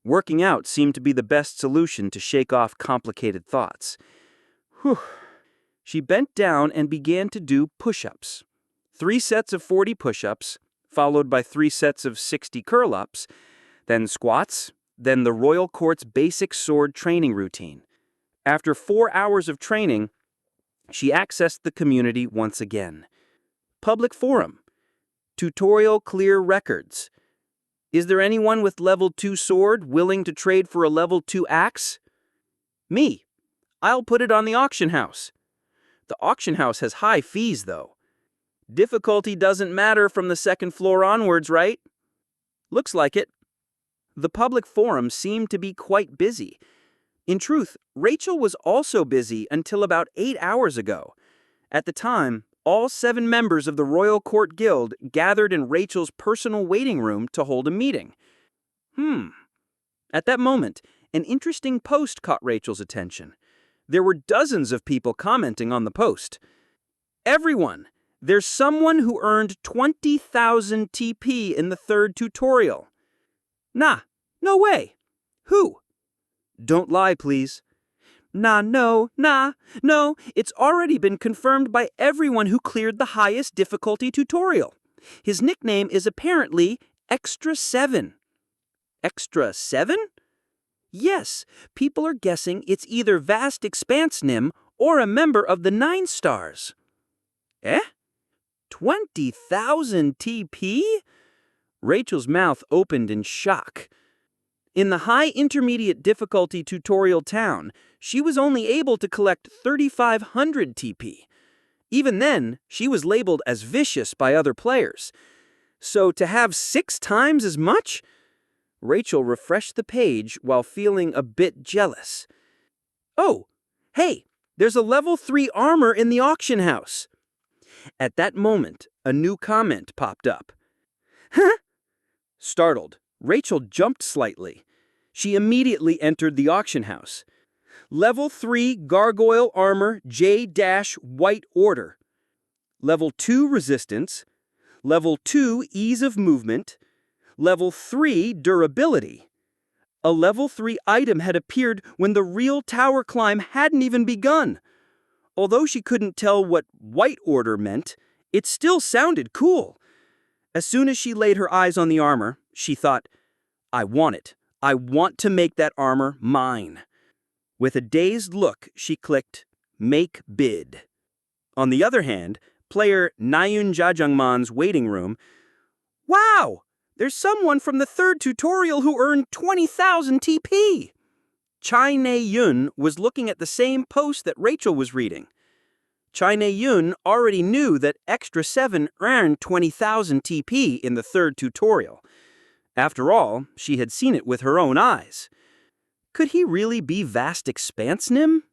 Working out seemed to be the best solution to shake off complicated thoughts. Whew. She bent down and began to do push-ups. 3 sets of 40 push-ups, followed by 3 sets of 60 curl-ups, then squats, then the Royal Court's basic sword training routine. After 4 hours of training, she accessed the community once again. Public forum. Tutorial clear records. Is there anyone with level 2 sword willing to trade for a level 2 axe? Me. I'll put it on the auction house. The auction house has high fees, though. Difficulty doesn't matter from the 2nd floor onwards, right? Looks like it. The public forum seemed to be quite busy. In truth, Rachel was also busy until about 8 hours ago. At the time, all 7 members of the Royal Court Guild gathered in Rachel's personal waiting room to hold a meeting. At that moment, an interesting post caught Rachel's attention. There were dozens of people commenting on the post. Everyone, there's someone who earned 20,000 TP in the 3rd tutorial. Nah, no way. Who? Don't lie, please. No, it's already been confirmed by everyone who cleared the highest difficulty tutorial. His nickname is apparently Extra 7. Extra 7? Yes, people are guessing it's either Vast Expanse Nim or a member of the 9 stars. 20,000 TP? Rachel's mouth opened in shock. In the high intermediate difficulty tutorial town, she was only able to collect 3,500 TP. Even then, she was labeled as vicious by other players. So to have 6 times as much? Rachel refreshed the page while feeling a bit jealous. Oh, hey, there's a level 3 armor in the auction house. At that moment, a new comment popped up. Huh? Startled, Rachel jumped slightly. She immediately entered the auction house. Level 3 Gargoyle Armor J-White Order. Level 2 Resistance. Level 2 Ease of Movement. Level 3 Durability. A level 3 item had appeared when the real tower climb hadn't even begun. Although she couldn't tell what White Order meant, it still sounded cool. As soon as she laid her eyes on the armor, she thought, I want it. I want to make that armor mine. With a dazed look, she clicked Make Bid. On the other hand, player Nayun Jajangman's waiting room. Wow! There's someone from the 3rd tutorial who earned 20,000 TP! Chai Ne-yun was looking at the same post that Rachel was reading. Chai Ne-yun already knew that Extra 7 earned 20,000 TP in the third tutorial. After all, she had seen it with her own eyes. Could he really be Vast Expanse Nim?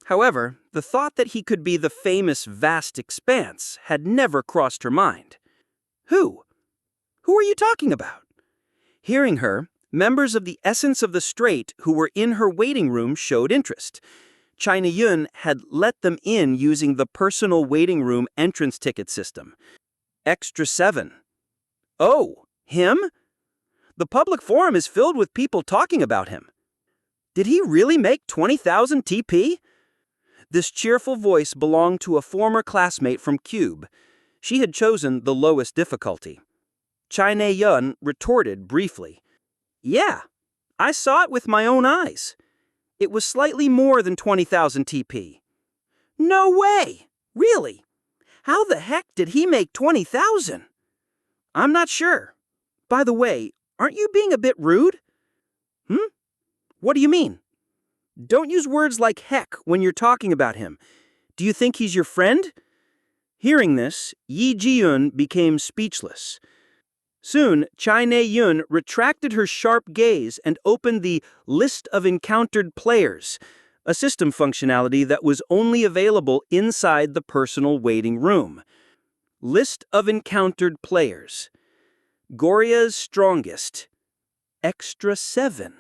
However, the thought that he could be the famous Vast Expanse had never crossed her mind. Who? Who are you talking about? Hearing her, members of the Essence of the Straight who were in her waiting room showed interest. Chai Ne-yun had let them in using the personal waiting room entrance ticket system. Extra 7. Oh, him? The public forum is filled with people talking about him. Did he really make 20,000 TP? This cheerful voice belonged to a former classmate from Cube. She had chosen the lowest difficulty. Chai Ne-yun retorted briefly. Yeah, I saw it with my own eyes. It was slightly more than 20,000 TP. No way! Really? How the heck did he make 20,000? I'm not sure. By the way, aren't you being a bit rude? What do you mean? Don't use words like heck when you're talking about him. Do you think he's your friend? Hearing this, Yi Ji-yun became speechless. Soon, Chai Ne-yun retracted her sharp gaze and opened the List of Encountered Players, a system functionality that was only available inside the personal waiting room. List of Encountered Players. Goria's Strongest. Extra 7.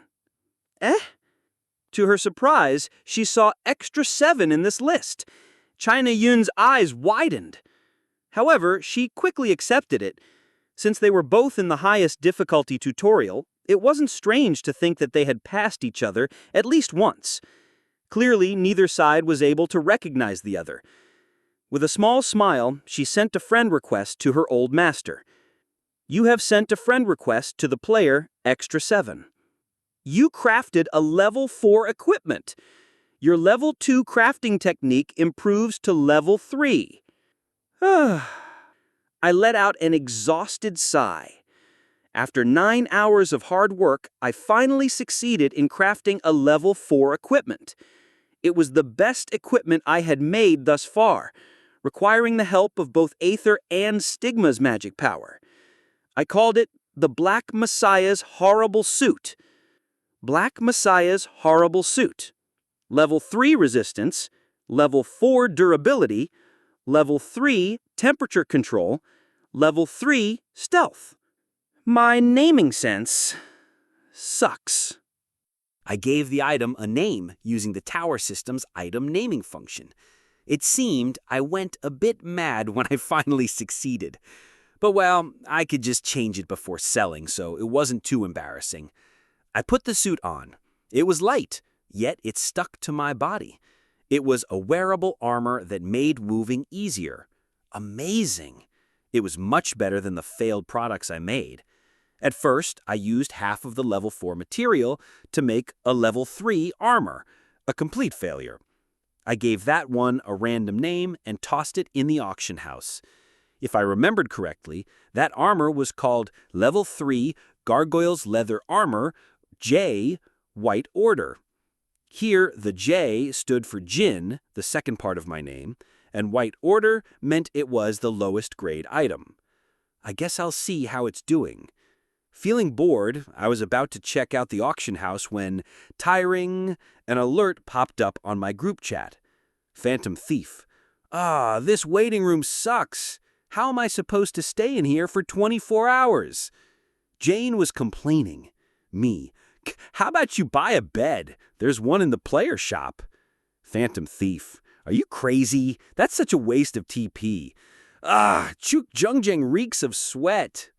To her surprise, she saw Extra 7 in this list. Chai Ne-yun's eyes widened. However, she quickly accepted it. Since they were both in the highest difficulty tutorial, it wasn't strange to think that they had passed each other at least once. Clearly, neither side was able to recognize the other. With a small smile, she sent a friend request to her old master. You have sent a friend request to the player Extra 7. You crafted a level 4 equipment. Your level 2 crafting technique improves to level 3. I let out an exhausted sigh. After 9 hours of hard work, I finally succeeded in crafting a level 4 equipment. It was the best equipment I had made thus far, requiring the help of both Aether and Stigma's magic power. I called it the Black Messiah's Horrible Suit. Black Messiah's Horrible Suit. Level 3 resistance, Level 4 durability, Level 3 temperature control, Level 3 stealth. My naming sense sucks. I gave the item a name using the tower system's item naming function. It seemed I went a bit mad when I finally succeeded. But well, I could just change it before selling, so it wasn't too embarrassing. I put the suit on. It was light, yet it stuck to my body. It was a wearable armor that made moving easier. Amazing! It was much better than the failed products I made. At first, I used half of the level 4 material to make a level 3 armor, a complete failure. I gave that one a random name and tossed it in the auction house. If I remembered correctly, that armor was called Level 3 Gargoyle's Leather Armor, J, White Order. Here, the J stood for Jin, the second part of my name, and White Order meant it was the lowest grade item. I guess I'll see how it's doing. Feeling bored, I was about to check out the auction house when, tiring, an alert popped up on my group chat. Phantom Thief. This waiting room sucks. How am I supposed to stay in here for 24 hours? Jane was complaining. Me. How about you buy a bed? There's one in the player shop. Phantom Thief. Are you crazy? That's such a waste of TP. Chuk Jungjang reeks of sweat.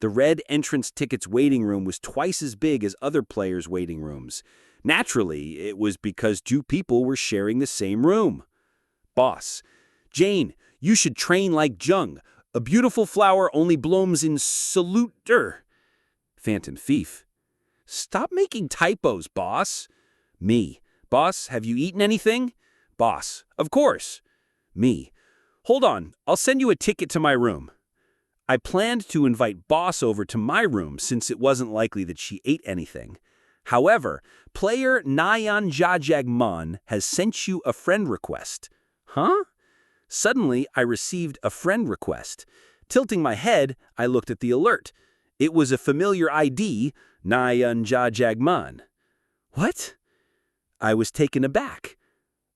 The red entrance tickets waiting room was twice as big as other players' waiting rooms. Naturally, it was because 2 people were sharing the same room. Boss. Jane, you should train like Jung. A beautiful flower only blooms in Saluter. Phantom Thief. Stop making typos, boss. Me. Boss, have you eaten anything? Boss. Of course. Me. Hold on, I'll send you a ticket to my room. I planned to invite Boss over to my room since it wasn't likely that she ate anything. However, player Nyan Jajagmon has sent you a friend request. Huh? Suddenly, I received a friend request. Tilting my head, I looked at the alert. It was a familiar ID, Nyan Jajagmon. What? I was taken aback.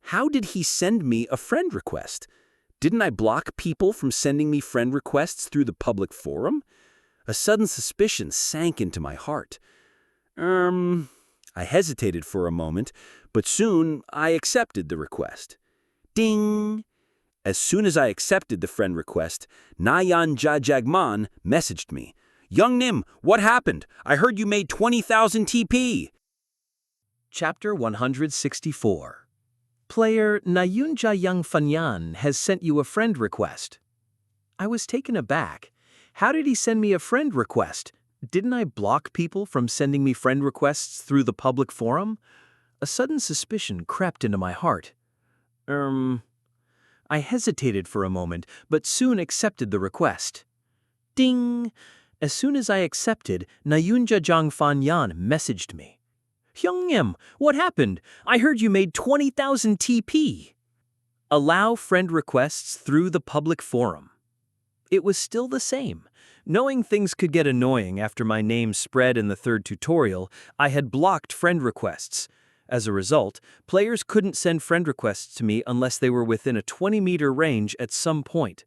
How did he send me a friend request? Didn't I block people from sending me friend requests through the public forum? A sudden suspicion sank into my heart. I hesitated for a moment, but soon I accepted the request. Ding! As soon as I accepted the friend request, Nyan Jajagmon messaged me. Young Nim, what happened? I heard you made 20,000 TP. Chapter 164. Player Nayunja Young Fanyan has sent you a friend request. I was taken aback. How did he send me a friend request? Didn't I block people from sending me friend requests through the public forum? A sudden suspicion crept into my heart. I hesitated for a moment, but soon accepted the request. Ding! As soon as I accepted, Nayunja Jang Fanyan messaged me. Hyungnim, what happened? I heard you made 20,000 TP. Allow friend requests through the public forum. It was still the same. Knowing things could get annoying after my name spread in the third tutorial, I had blocked friend requests. As a result, players couldn't send friend requests to me unless they were within a 20-meter range at some point.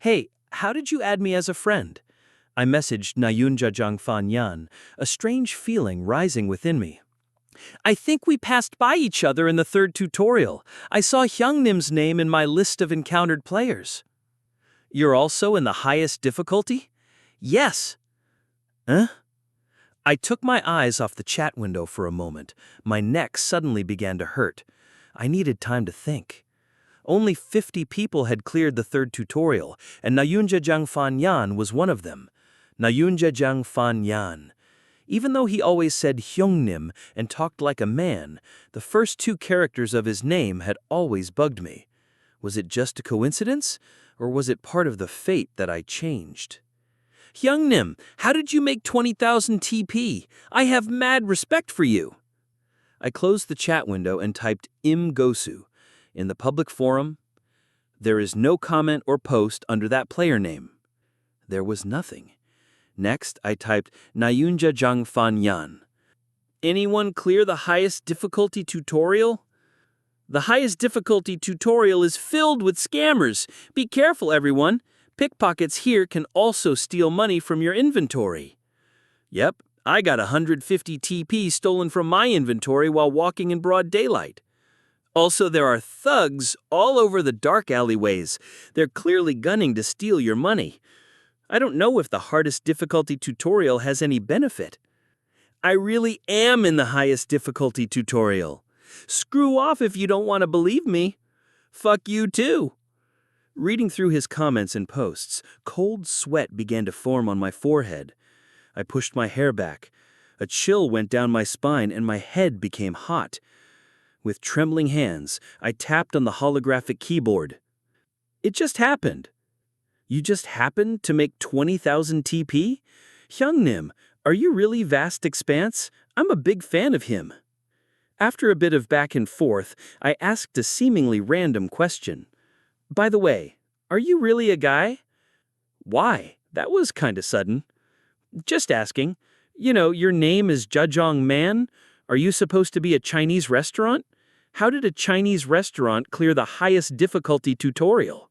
Hey, how did you add me as a friend? I messaged Nayunja Jang Fanyan, a strange feeling rising within me. I think we passed by each other in the third tutorial. I saw Hyungnim's name in my list of encountered players. You're also in the highest difficulty? Yes. Huh? I took my eyes off the chat window for a moment. My neck suddenly began to hurt. I needed time to think. Only 50 people had cleared the third tutorial, and Nayunja Jang Fanyan was one of them. Nayunja Jang Fanyan. Even though he always said Hyungnim and talked like a man, the first two characters of his name had always bugged me. Was it just a coincidence, or was it part of the fate that I changed? Hyungnim, how did you make 20,000 TP? I have mad respect for you. I closed the chat window and typed Gosu. In the public forum, there is no comment or post under that player name. There was nothing. Next, I typed Nayunja Jang Fanyan. Anyone clear the highest difficulty tutorial? The highest difficulty tutorial is filled with scammers. Be careful, everyone. Pickpockets here can also steal money from your inventory. Yep, I got 150 TP stolen from my inventory while walking in broad daylight. Also, there are thugs all over the dark alleyways. They're clearly gunning to steal your money. I don't know if the hardest difficulty tutorial has any benefit. I really am in the highest difficulty tutorial. Screw off if you don't want to believe me. Fuck you too. Reading through his comments and posts, cold sweat began to form on my forehead. I pushed my hair back. A chill went down my spine and my head became hot. With trembling hands, I tapped on the holographic keyboard. It just happened. You just happened to make 20,000 TP? Hyungnim, are you really Vast Expanse? I'm a big fan of him. After a bit of back and forth, I asked a seemingly random question. By the way, are you really a guy? Why? That was kinda sudden. Just asking. You know, your name is Jajong Man. Are you supposed to be a Chinese restaurant? How did a Chinese restaurant clear the highest difficulty tutorial?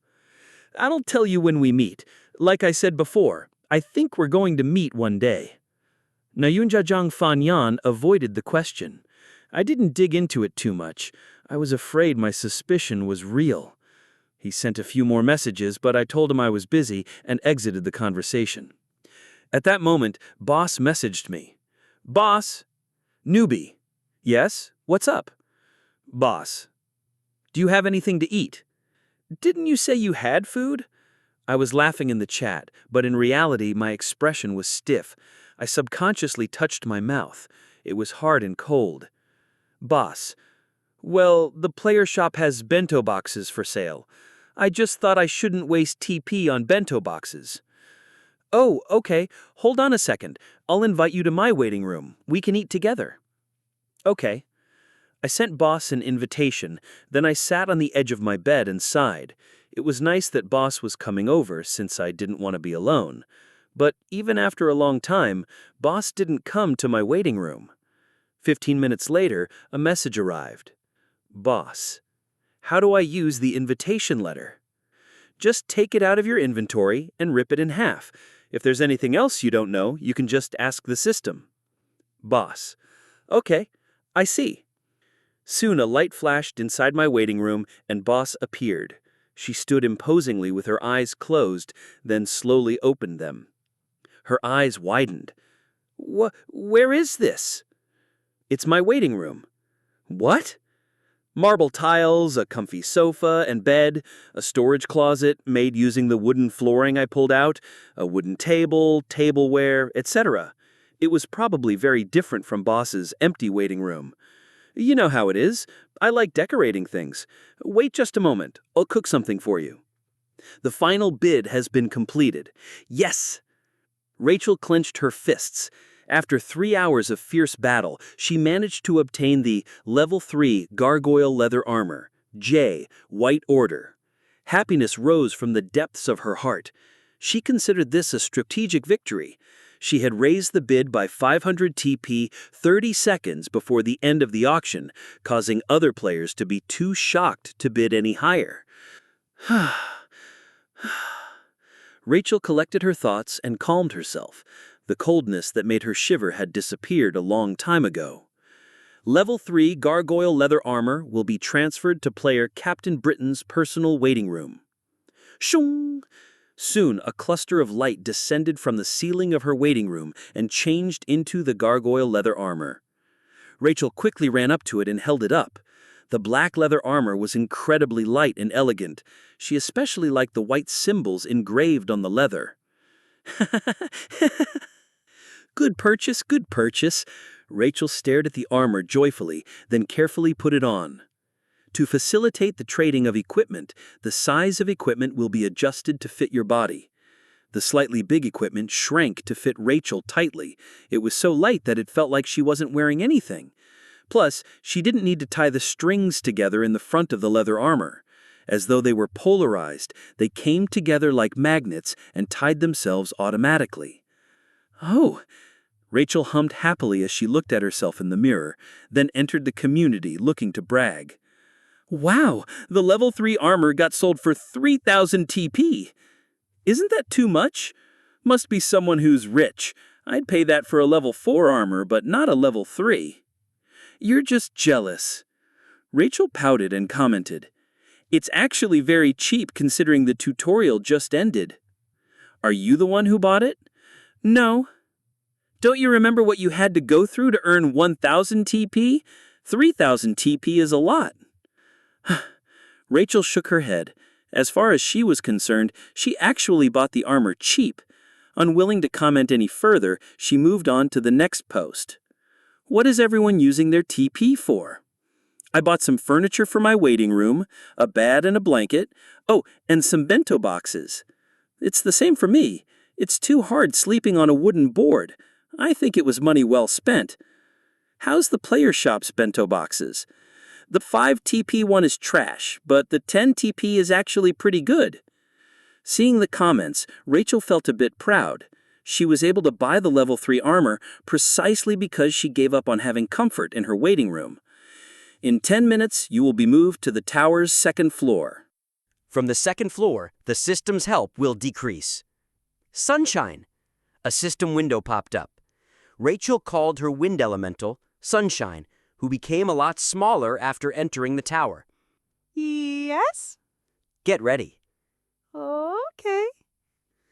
I'll tell you when we meet. Like I said before, I think we're going to meet one day. Nayunja Jang Fanyan avoided the question. I didn't dig into it too much. I was afraid my suspicion was real. He sent a few more messages, but I told him I was busy and exited the conversation. At that moment, Boss messaged me. Boss? Newbie. Yes? What's up? Boss. Do you have anything to eat? Didn't you say you had food? I was laughing in the chat, but in reality my expression was stiff. I subconsciously touched my mouth. It was hard and cold. Boss. Well, the player shop has bento boxes for sale. I just thought I shouldn't waste TP on bento boxes. Oh, okay. Hold on a second. I'll invite you to my waiting room. We can eat together. Okay. I sent Boss an invitation, then I sat on the edge of my bed and sighed. It was nice that Boss was coming over since I didn't want to be alone. But even after a long time, Boss didn't come to my waiting room. 15 minutes later, a message arrived. Boss, how do I use the invitation letter? Just take it out of your inventory and rip it in half. If there's anything else you don't know, you can just ask the system. Boss, okay, I see. Soon a light flashed inside my waiting room and Boss appeared. She stood imposingly with her eyes closed, then slowly opened them. Her eyes widened. Where is this? It's my waiting room. What? Marble tiles, a comfy sofa and bed, a storage closet made using the wooden flooring I pulled out, a wooden table, tableware, etc. It was probably very different from Boss's empty waiting room. You know how it is. I like decorating things. Wait just a moment. I'll cook something for you. The final bid has been completed. Yes! Rachel clenched her fists. After 3 hours of fierce battle, she managed to obtain the Level 3 Gargoyle Leather Armor, J, White Order. Happiness rose from the depths of her heart. She considered this a strategic victory. She had raised the bid by 500 TP 30 seconds before the end of the auction, causing other players to be too shocked to bid any higher. Rachel collected her thoughts and calmed herself. The coldness that made her shiver had disappeared a long time ago. Level 3 Gargoyle Leather Armor will be transferred to player Captain Britain's personal waiting room. Shung! Soon, a cluster of light descended from the ceiling of her waiting room and changed into the gargoyle leather armor. Rachel quickly ran up to it and held it up. The black leather armor was incredibly light and elegant. She especially liked the white symbols engraved on the leather. Good purchase, good purchase. Rachel stared at the armor joyfully, then carefully put it on. To facilitate the trading of equipment, the size of equipment will be adjusted to fit your body. The slightly big equipment shrank to fit Rachel tightly. It was so light that it felt like she wasn't wearing anything. Plus, she didn't need to tie the strings together in the front of the leather armor. As though they were polarized, they came together like magnets and tied themselves automatically. Oh! Rachel hummed happily as she looked at herself in the mirror, then entered the community looking to brag. Wow, the level 3 armor got sold for 3,000 TP. Isn't that too much? Must be someone who's rich. I'd pay that for a level 4 armor, but not a level 3. You're just jealous. Rachel pouted and commented, It's actually very cheap considering the tutorial just ended. Are you the one who bought it? No. Don't you remember what you had to go through to earn 1,000 TP? 3,000 TP is a lot. Rachel shook her head. As far as she was concerned, she actually bought the armor cheap. Unwilling to comment any further, she moved on to the next post. What is everyone using their TP for? I bought some furniture for my waiting room, a bed and a blanket. Oh, and some bento boxes. It's the same for me. It's too hard sleeping on a wooden board. I think it was money well spent. How's the player shop's bento boxes? The 5 TP one is trash, but the 10 TP is actually pretty good. Seeing the comments, Rachel felt a bit proud. She was able to buy the level 3 armor precisely because she gave up on having comfort in her waiting room. In 10 minutes, you will be moved to the tower's 2nd floor. From the 2nd floor, the system's help will decrease. Sunshine! A system window popped up. Rachel called her wind elemental, Sunshine, who became a lot smaller after entering the tower. Yes? Get ready. Okay.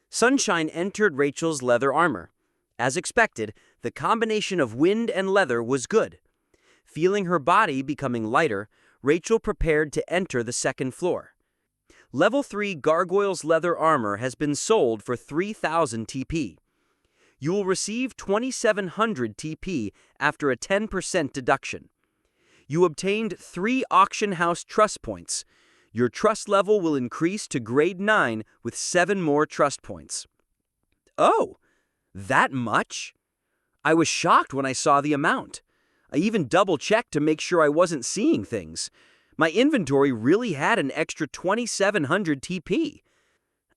Sunshine entered Rachel's leather armor. As expected, the combination of wind and leather was good. Feeling her body becoming lighter, Rachel prepared to enter the 2nd floor. Level 3 Gargoyle's leather armor has been sold for 3,000 TP. You will receive 2,700 TP after a 10% deduction. You obtained 3 auction house trust points. Your trust level will increase to grade 9 with 7 more trust points. Oh, that much? I was shocked when I saw the amount. I even double-checked to make sure I wasn't seeing things. My inventory really had an extra 2,700 TP.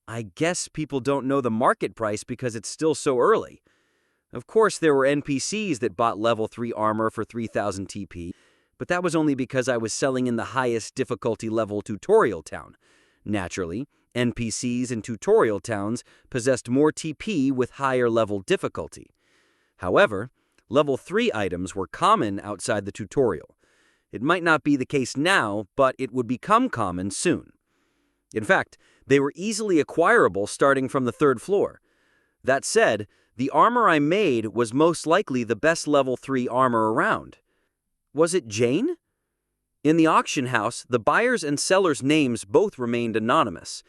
I guess people don't know the market price because it's still so early. Of course, there were NPCs that bought level 3 armor for 3,000 TP, but that was only because I was selling in the highest difficulty level tutorial town. Naturally, NPCs in tutorial towns possessed more TP with higher level difficulty. However, level 3 items were common outside the tutorial. It might not be the case now, but it would become common soon. In fact, they were easily acquirable starting from the 3rd floor. That said, the armor I made was most likely the best level 3 armor around. Was it Jane? In the auction house, the buyers and sellers' names both remained anonymous.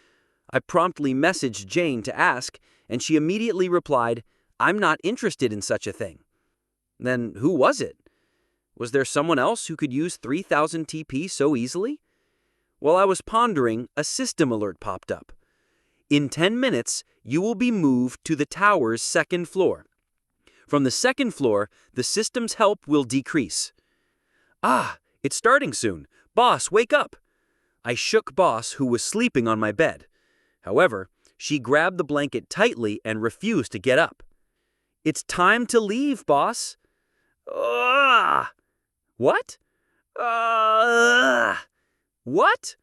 I promptly messaged Jane to ask, and she immediately replied, "I'm not interested in such a thing." Then who was it? Was there someone else who could use 3,000 TP so easily? While I was pondering, a system alert popped up. In 10 minutes, you will be moved to the tower's 2nd floor. From the 2nd floor, the system's help will decrease. Ah, it's starting soon. Boss, wake up! I shook Boss, who was sleeping on my bed. However, she grabbed the blanket tightly and refused to get up. It's time to leave, Boss. What? What?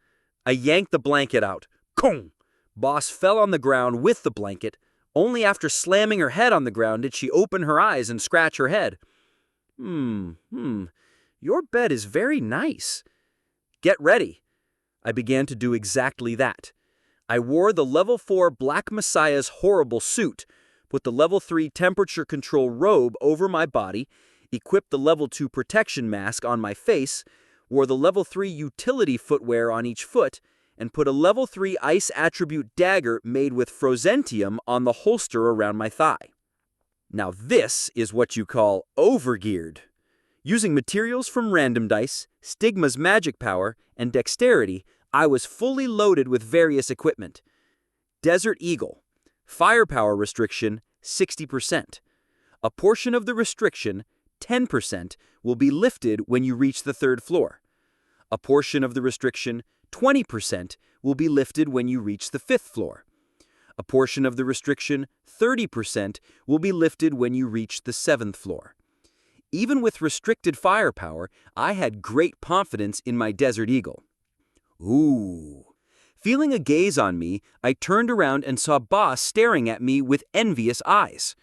I yanked the blanket out. Kong! Boss fell on the ground with the blanket. Only after slamming her head on the ground did she open her eyes and scratch her head. Your bed is very nice. Get ready. I began to do exactly that. I wore the level 4 Black Messiah's horrible suit, put the level 3 temperature control robe over my body, equipped the level 2 protection mask on my face, wore the level 3 utility footwear on each foot, and put a level 3 ice attribute dagger made with frozentium on the holster around my thigh. Now this is what you call overgeared. Using materials from random dice, Stigma's magic power, and dexterity, I was fully loaded with various equipment. Desert Eagle. Firepower restriction, 60%. A portion of the restriction, 10%, will be lifted when you reach the 3rd floor. A portion of the restriction, 20%, will be lifted when you reach the 5th floor. A portion of the restriction, 30%, will be lifted when you reach the 7th floor. Even with restricted firepower, I had great confidence in my Desert Eagle. Ooh. Feeling a gaze on me, I turned around and saw Boss staring at me with envious eyes.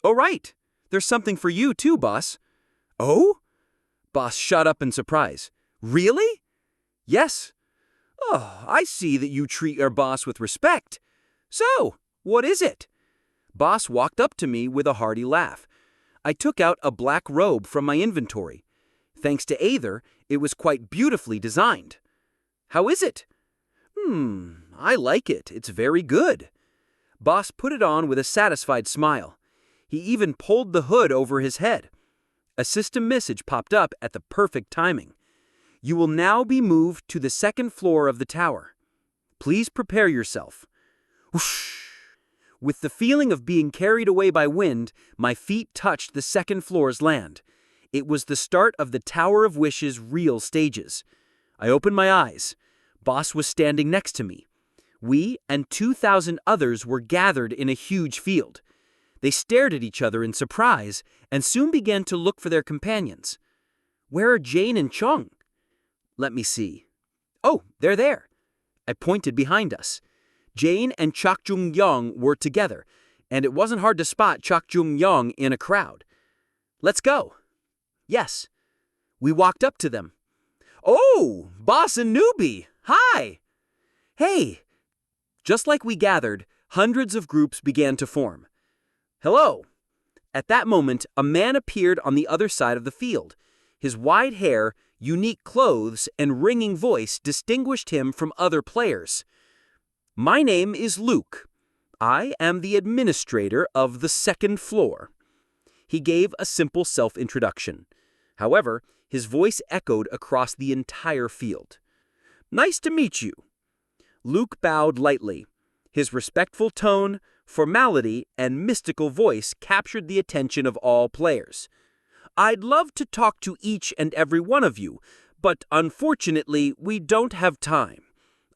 "Oh, right. There's something for you too, Boss." "Oh?" Boss shot up in surprise. "Really?" "Yes." "Oh, I see that you treat your boss with respect. So, what is it?" Boss walked up to me with a hearty laugh. I took out a black robe from my inventory. Thanks to Aether, it was quite beautifully designed. "How is it?" I like it. It's very good." Boss put it on with a satisfied smile. He even pulled the hood over his head. A system message popped up at the perfect timing. "You will now be moved to the 2nd floor of the tower. Please prepare yourself." Whoosh! With the feeling of being carried away by wind, my feet touched the 2nd floor's land. It was the start of the Tower of Wishes' real stages. I opened my eyes. Boss was standing next to me. We and 2,000 others were gathered in a huge field. They stared at each other in surprise and soon began to look for their companions. "Where are Jane and Chung?" "Let me see. Oh, they're there." I pointed behind us. Jane and Chak Jung-young were together, and it wasn't hard to spot Chak Jung-young in a crowd. "Let's go." "Yes." We walked up to them. "Oh, Boss and Newbie, hi!" "Hey!" Just like we gathered, hundreds of groups began to form. "Hello!" At that moment, a man appeared on the other side of the field. His wide hair, unique clothes, and ringing voice distinguished him from other players. "My name is Luke. I am the administrator of the 2nd floor." He gave a simple self-introduction. However, his voice echoed across the entire field. "Nice to meet you." Luke bowed lightly. His respectful tone, formality, and mystical voice captured the attention of all players. I'd love to talk to each and every one of you, but unfortunately, we don't have time.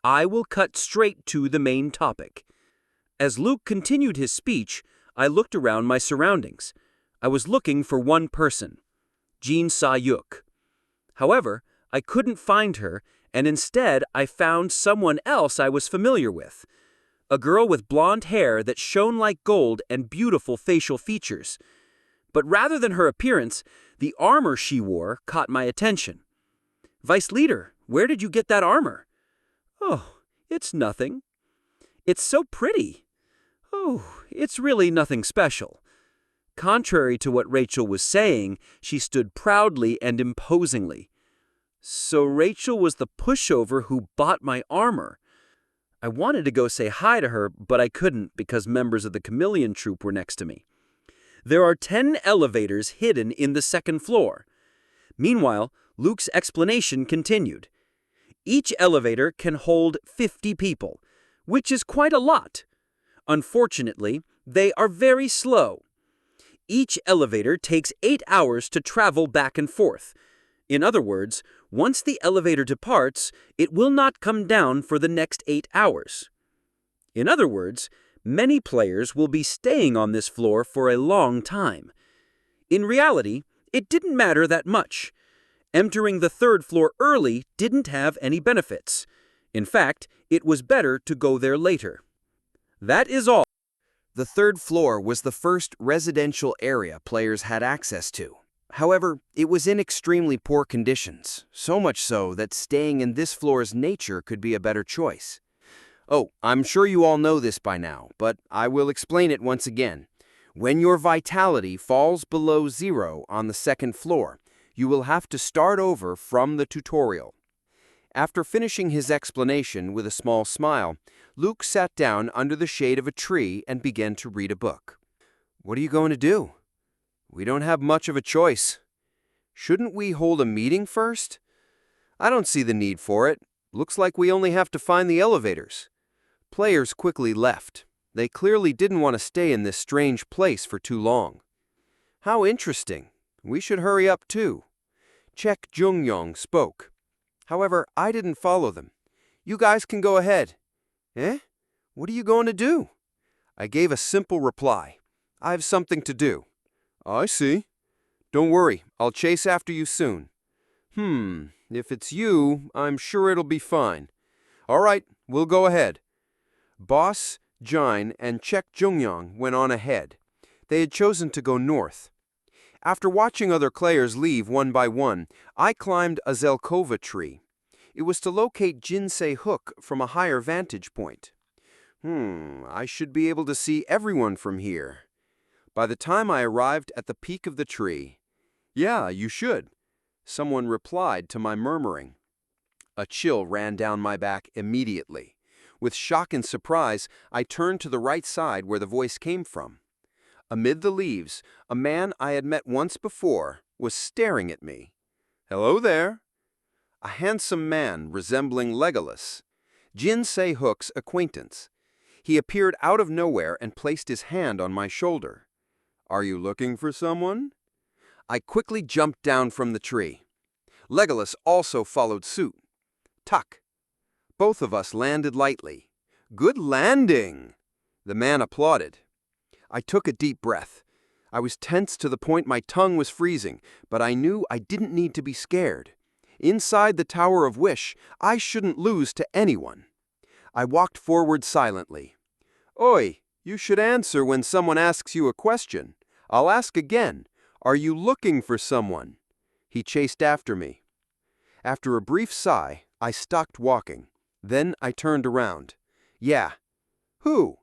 I will cut straight to the main topic. As Luke continued his speech, I looked around my surroundings. I was looking for one person, Jin Sa-yuk. However, I couldn't find her, and instead I found someone else I was familiar with. A girl with blonde hair that shone like gold and beautiful facial features. But rather than her appearance, the armor she wore caught my attention. Vice Leader, where did you get that armor? Oh, it's nothing. It's so pretty. Oh, it's really nothing special. Contrary to what Rachel was saying, she stood proudly and imposingly. So Rachel was the pushover who bought my armor. I wanted to go say hi to her, but I couldn't because members of the Chameleon Troupe were next to me. There are 10 elevators hidden in the second floor. Meanwhile, Luke's explanation continued. Each elevator can hold 50 people, which is quite a lot. Unfortunately, they are very slow. Each elevator takes 8 hours to travel back and forth. In other words, once the elevator departs, it will not come down for the next 8 hours. In other words, many players will be staying on this floor for a long time. In reality, it didn't matter that much. Entering the third floor early didn't have any benefits. In fact, it was better to go there later. That is all. The third floor was the first residential area players had access to. However, it was in extremely poor conditions, so much so that staying in this floor's nature could be a better choice. Oh, I'm sure you all know this by now, but I will explain it once again. When your vitality falls below 0 on the second floor, you will have to start over from the tutorial. After finishing his explanation with a small smile, Luke sat down under the shade of a tree and began to read a book. What are you going to do? We don't have much of a choice. Shouldn't we hold a meeting first? I don't see the need for it. Looks like we only have to find the elevators. Players quickly left. They clearly didn't want to stay in this strange place for too long. How interesting. We should hurry up too. Chek Jungyong spoke. However, I didn't follow them. You guys can go ahead. Eh? What are you going to do? I gave a simple reply. I have something to do. I see. Don't worry, I'll chase after you soon. If it's you, I'm sure it'll be fine. All right, we'll go ahead. Boss, Jin, and Chek Jungyong went on ahead. They had chosen to go north. After watching other players leave one by one, I climbed a Zelkova tree. It was to locate Jinsei Hook from a higher vantage point. I should be able to see everyone from here. By the time I arrived at the peak of the tree, yeah, you should, someone replied to my murmuring. A chill ran down my back immediately. With shock and surprise, I turned to the right side where the voice came from. Amid the leaves, a man I had met once before was staring at me. Hello there. A handsome man resembling Legolas. Jinsei Hook's acquaintance. He appeared out of nowhere and placed his hand on my shoulder. Are you looking for someone? I quickly jumped down from the tree. Legolas also followed suit. Tuck. Both of us landed lightly. Good landing! The man applauded. I took a deep breath. I was tense to the point my tongue was freezing, but I knew I didn't need to be scared. Inside the Tower of Wish, I shouldn't lose to anyone. I walked forward silently. Oi, you should answer when someone asks you a question. I'll ask again. Are you looking for someone? He chased after me. After a brief sigh, I stopped walking. Then I turned around. Yeah. Who?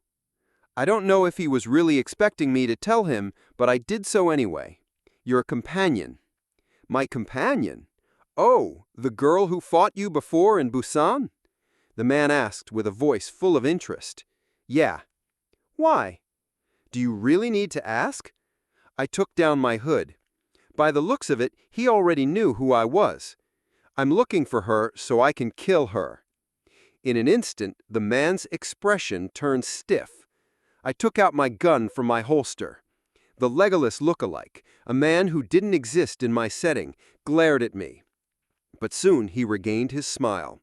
I don't know if he was really expecting me to tell him, but I did so anyway. Your companion. My companion? Oh, the girl who fought you before in Busan? The man asked with a voice full of interest. Yeah. Why? Do you really need to ask? I took down my hood. By the looks of it, he already knew who I was. I'm looking for her so I can kill her. In an instant, the man's expression turned stiff. I took out my gun from my holster. The Legolas look-alike, a man who didn't exist in my setting, glared at me. But soon he regained his smile.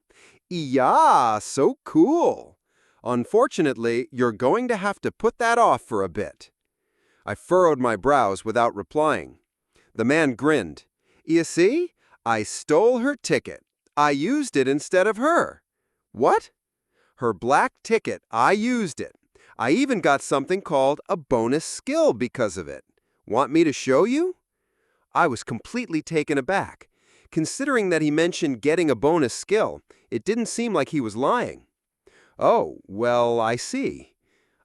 "Yeah, so cool. Unfortunately, you're going to have to put that off for a bit." I furrowed my brows without replying. The man grinned. "You see? I stole her ticket. I used it instead of her." "What?" "Her black ticket. I used it. I even got something called a bonus skill because of it. Want me to show you?" I was completely taken aback. Considering that he mentioned getting a bonus skill, it didn't seem like he was lying. "Oh, well, I see."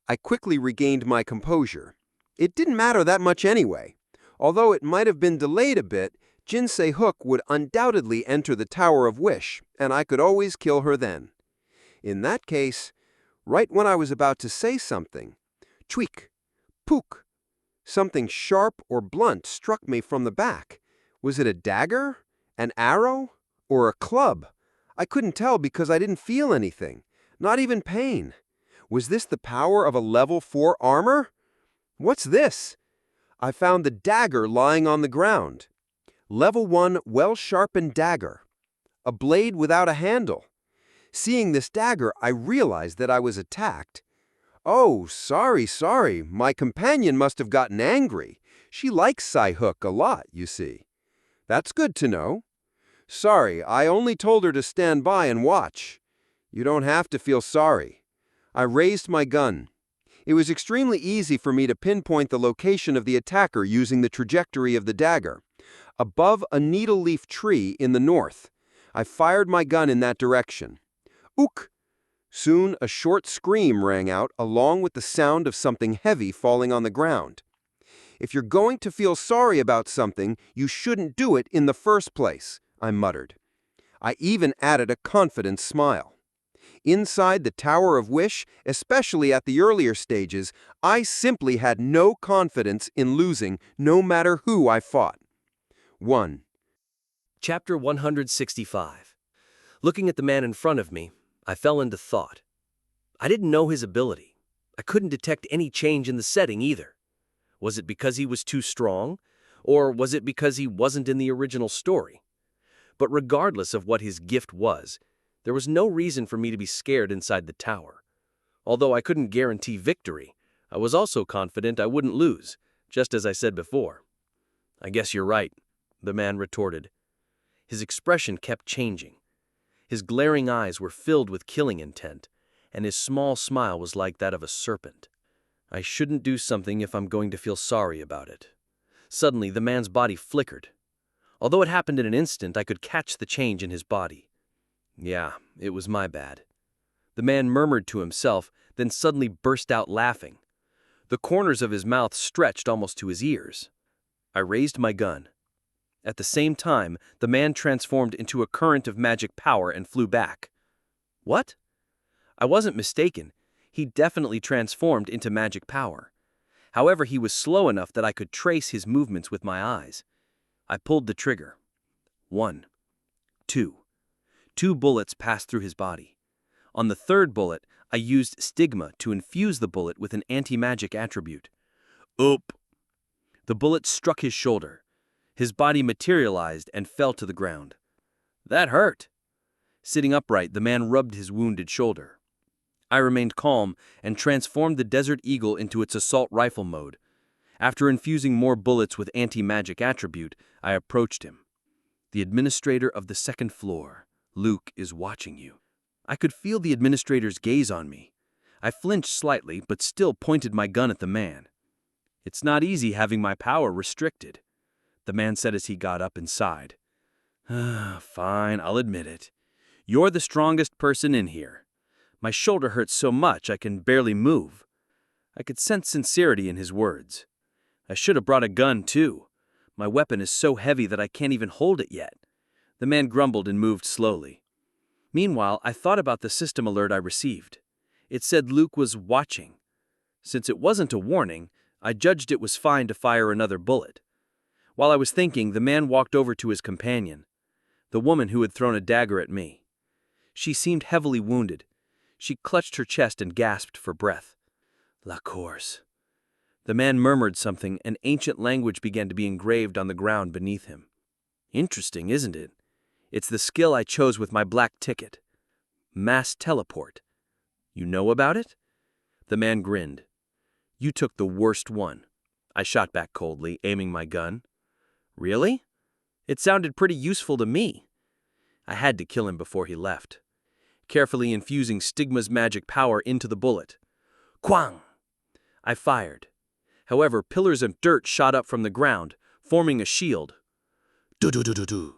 I quickly regained my composure. It didn't matter that much anyway. Although it might have been delayed a bit, Jinsei Hook would undoubtedly enter the Tower of Wish, and I could always kill her then. In that case, right when I was about to say something, tweak, pook, something sharp or blunt struck me from the back. Was it a dagger, an arrow, or a club? I couldn't tell because I didn't feel anything, not even pain. Was this the power of a level 4 armor? What's this? I found the dagger lying on the ground. Level 1 well-sharpened dagger. A blade without a handle. Seeing this dagger, I realized that I was attacked. "Oh, sorry. My companion must have gotten angry. She likes Sai-Hook a lot, you see." "That's good to know." "Sorry, I only told her to stand by and watch." "You don't have to feel sorry." I raised my gun. It was extremely easy for me to pinpoint the location of the attacker using the trajectory of the dagger. Above a needle-leaf tree in the north. I fired my gun in that direction. Ook! Soon a short scream rang out along with the sound of something heavy falling on the ground. "If you're going to feel sorry about something, you shouldn't do it in the first place," I muttered. I even added a confident smile. Inside the Tower of Wish, especially at the earlier stages, I simply had no confidence in losing no matter who I fought. 1. Chapter 165. Looking at the man in front of me, I fell into thought. I didn't know his ability. I couldn't detect any change in the setting either. Was it because he was too strong? Or was it because he wasn't in the original story? But regardless of what his gift was, there was no reason for me to be scared inside the tower. Although I couldn't guarantee victory, I was also confident I wouldn't lose, just as I said before. "I guess you're right," the man retorted. His expression kept changing. His glaring eyes were filled with killing intent, and his small smile was like that of a serpent. I shouldn't do something if I'm going to feel sorry about it. Suddenly, the man's body flickered. Although it happened in an instant, I could catch the change in his body. Yeah, it was my bad. The man murmured to himself, then suddenly burst out laughing. The corners of his mouth stretched almost to his ears. I raised my gun. At the same time, the man transformed into a current of magic power and flew back. What? I wasn't mistaken. He definitely transformed into magic power. However, he was slow enough that I could trace his movements with my eyes. I pulled the trigger. 1, 2. 2 bullets passed through his body. On the third bullet, I used stigma to infuse the bullet with an anti-magic attribute. Oop! The bullet struck his shoulder. His body materialized and fell to the ground. That hurt. Sitting upright, the man rubbed his wounded shoulder. I remained calm and transformed the Desert Eagle into its assault rifle mode. After infusing more bullets with anti-magic attribute, I approached him. "The administrator of the second floor. Luke is watching you." I could feel the administrator's gaze on me. I flinched slightly, but still pointed my gun at the man. "It's not easy having my power restricted," the man said as he got up and sighed. "Fine, I'll admit it. You're the strongest person in here. My shoulder hurts so much I can barely move." I could sense sincerity in his words. "I should have brought a gun, too. My weapon is so heavy that I can't even hold it yet." The man grumbled and moved slowly. Meanwhile, I thought about the system alert I received. It said Luke was watching. Since it wasn't a warning, I judged it was fine to fire another bullet. While I was thinking, the man walked over to his companion, the woman who had thrown a dagger at me. She seemed heavily wounded. She clutched her chest and gasped for breath. "La course." The man murmured something, and ancient language began to be engraved on the ground beneath him. Interesting, isn't it? It's the skill I chose with my black ticket. Mass teleport. You know about it? The man grinned. You took the worst one. I shot back coldly, aiming my gun. Really? It sounded pretty useful to me. I had to kill him before he left, carefully infusing Stigma's magic power into the bullet. Quang! I fired. However, pillars of dirt shot up from the ground, forming a shield. Do-do-do-do-do.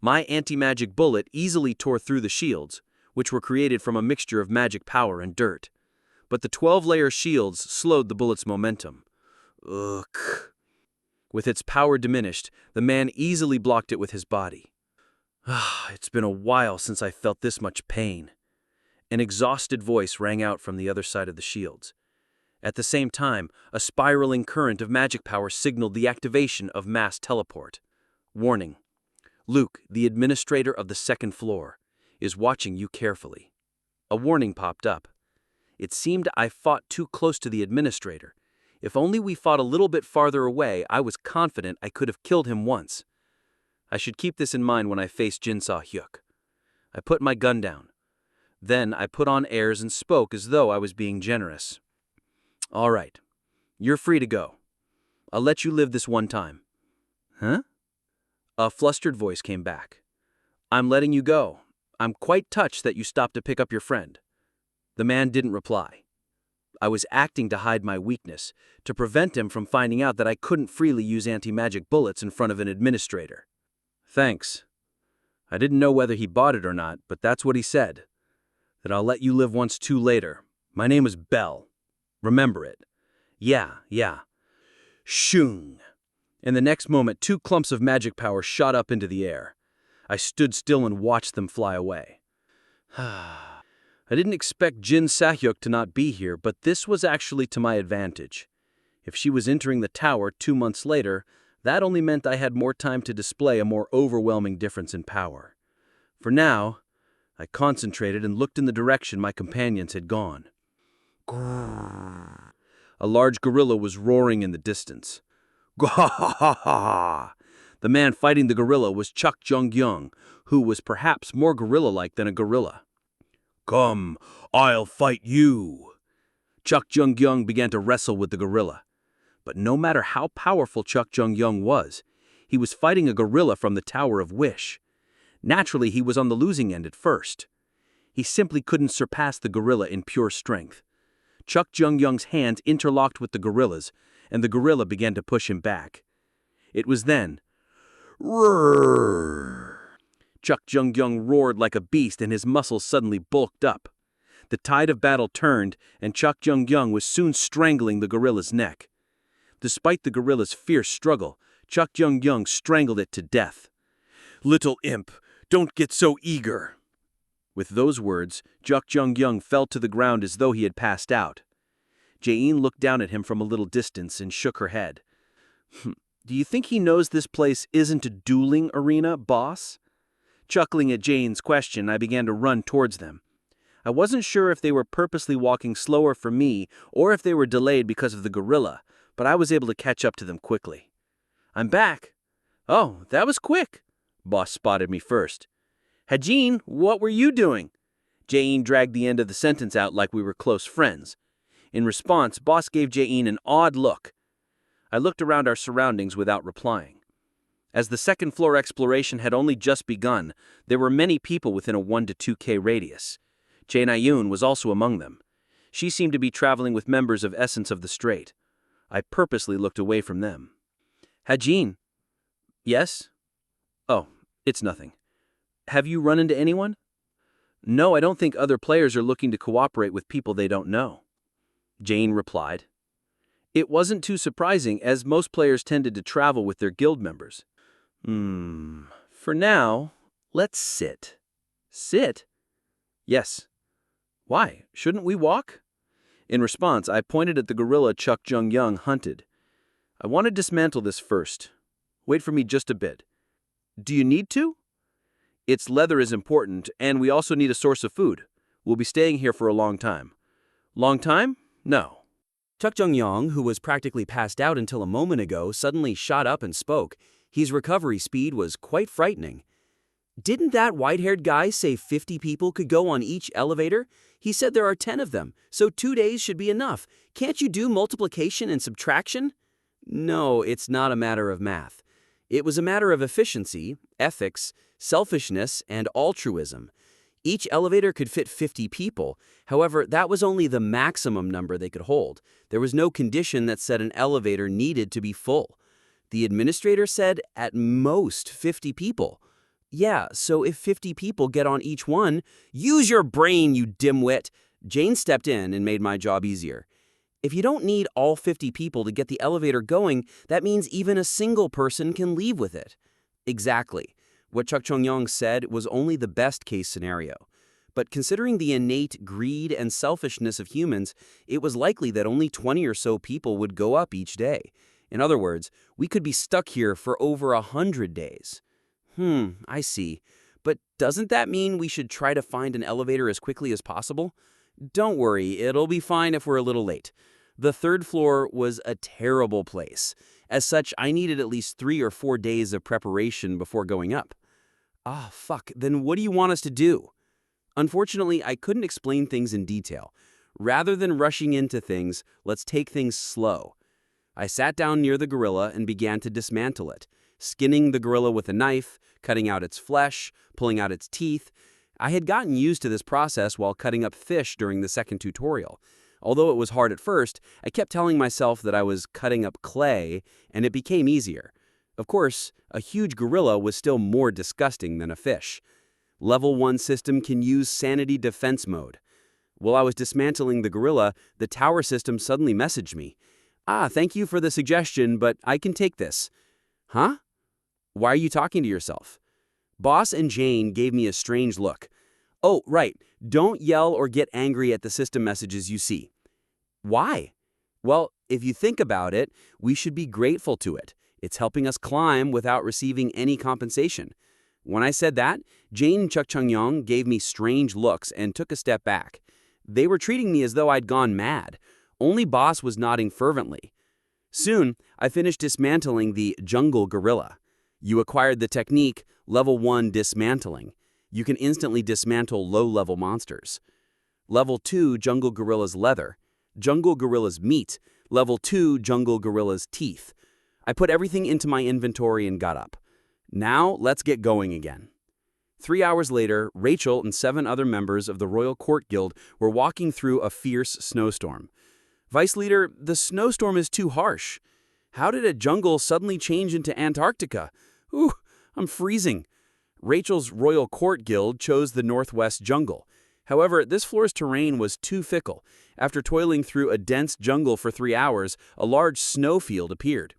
My anti-magic bullet easily tore through the shields, which were created from a mixture of magic power and dirt. But the 12-layer shields slowed the bullet's momentum. Ugh. With its power diminished, the man easily blocked it with his body. It's been a while since I felt this much pain. An exhausted voice rang out from the other side of the shields. At the same time, a spiraling current of magic power signaled the activation of mass teleport. Warning. Luke, the administrator of the second floor, is watching you carefully. A warning popped up. It seemed I fought too close to the administrator. If only we fought a little bit farther away, I was confident I could have killed him once. I should keep this in mind when I face Jinsa Hyuk. I put my gun down. Then I put on airs and spoke as though I was being generous. All right. You're free to go. I'll let you live this one time. Huh? A flustered voice came back. I'm letting you go. I'm quite touched that you stopped to pick up your friend. The man didn't reply. I was acting to hide my weakness, to prevent him from finding out that I couldn't freely use anti-magic bullets in front of an administrator. Thanks. I didn't know whether he bought it or not, but that's what he said. That I'll let you live once too later. My name is Bell. Remember it. Yeah. Shung. In the next moment, 2 clumps of magic power shot up into the air. I stood still and watched them fly away. I didn't expect Jin Sahyuk to not be here, but this was actually to my advantage. If she was entering the tower 2 months later, that only meant I had more time to display a more overwhelming difference in power. For now, I concentrated and looked in the direction my companions had gone. A large gorilla was roaring in the distance. The man fighting the gorilla was Chuk Jung-young, who was perhaps more gorilla-like than a gorilla. Come, I'll fight you. Chuk Jung-young began to wrestle with the gorilla. But no matter how powerful Chuk Jung-young was, he was fighting a gorilla from the Tower of Wish. Naturally, he was on the losing end at first. He simply couldn't surpass the gorilla in pure strength. Chuk Jung-young's hands interlocked with the gorilla's, and the gorilla began to push him back. It was then. Roar! Chuk Jung-young roared like a beast, and his muscles suddenly bulked up. The tide of battle turned, and Chuk Jung-young was soon strangling the gorilla's neck. Despite the gorilla's fierce struggle, Chuk Jung-young strangled it to death. Little imp, don't get so eager. With those words, Chuk Jung-young fell to the ground as though he had passed out. Jain looked down at him from a little distance and shook her head. Do you think he knows this place isn't a dueling arena, boss? Chuckling at Jane's question, I began to run towards them. I wasn't sure if they were purposely walking slower for me or if they were delayed because of the gorilla, but I was able to catch up to them quickly. I'm back. Oh, that was quick. Boss spotted me first. Hajin, what were you doing? Jain dragged the end of the sentence out like we were close friends. In response, Boss gave Jain an odd look. I looked around our surroundings without replying. As the second floor exploration had only just begun, there were many people within a 1 to 2K radius. Jae Na-yoon was also among them. She seemed to be traveling with members of Essence of the Strait. I purposely looked away from them. Hajin. Yes? Oh, it's nothing. Have you run into anyone? No, I don't think other players are looking to cooperate with people they don't know. Jane replied. It wasn't too surprising, as most players tended to travel with their guild members. For now, let's sit. Sit? Yes. Why? Shouldn't we walk? In response, I pointed at the gorilla Chuk Jung-young hunted. I want to dismantle this first. Wait for me just a bit. Do you need to? Its leather is important, and we also need a source of food. We'll be staying here for a long time. Long time? No. Chuk Jung-yong, who was practically passed out until a moment ago, suddenly shot up and spoke. His recovery speed was quite frightening. Didn't that white-haired guy say 50 people could go on each elevator? He said there are 10 of them, so 2 days should be enough. Can't you do multiplication and subtraction? No, it's not a matter of math. It was a matter of efficiency, ethics, selfishness, and altruism. Each elevator could fit 50 people. However, that was only the maximum number they could hold. There was no condition that said an elevator needed to be full. The administrator said at most 50 people. Yeah, so if 50 people get on each one, use your brain, you dimwit. Jane stepped in and made my job easier. If you don't need all 50 people to get the elevator going, that means even a single person can leave with it. Exactly. What Chuk Chung-yong said was only the best-case scenario. But considering the innate greed and selfishness of humans, it was likely that only 20 or so people would go up each day. In other words, we could be stuck here for over 100 days. I see. But doesn't that mean we should try to find an elevator as quickly as possible? Don't worry, it'll be fine if we're a little late. The third floor was a terrible place. As such, I needed at least 3 or 4 days of preparation before going up. Fuck, then what do you want us to do? Unfortunately, I couldn't explain things in detail. Rather than rushing into things, let's take things slow. I sat down near the gorilla and began to dismantle it, skinning the gorilla with a knife, cutting out its flesh, pulling out its teeth. I had gotten used to this process while cutting up fish during the second tutorial. Although it was hard at first, I kept telling myself that I was cutting up clay, and it became easier. Of course, a huge gorilla was still more disgusting than a fish. Level 1 system can use sanity defense mode. While I was dismantling the gorilla, the tower system suddenly messaged me. Thank you for the suggestion, but I can take this. Huh? Why are you talking to yourself? Boss and Jane gave me a strange look. Oh, right. Don't yell or get angry at the system messages you see. Why? Well, if you think about it, we should be grateful to it. It's helping us climb without receiving any compensation. When I said that, Jane and Chuk Chung-yong gave me strange looks and took a step back. They were treating me as though I'd gone mad. Only Boss was nodding fervently. Soon, I finished dismantling the jungle gorilla. You acquired the technique Level 1 Dismantling. You can instantly dismantle low-level monsters. Level 2 Jungle Gorilla's Leather. Jungle Gorilla's Meat. Level 2 Jungle Gorilla's Teeth. I put everything into my inventory and got up. Now, let's get going again. 3 hours later, Rachel and 7 other members of the Royal Court Guild were walking through a fierce snowstorm. Vice Leader, the snowstorm is too harsh. How did a jungle suddenly change into Antarctica? Ooh, I'm freezing. Rachel's Royal Court Guild chose the Northwest Jungle. However, this floor's terrain was too fickle. After toiling through a dense jungle for 3 hours, a large snowfield appeared.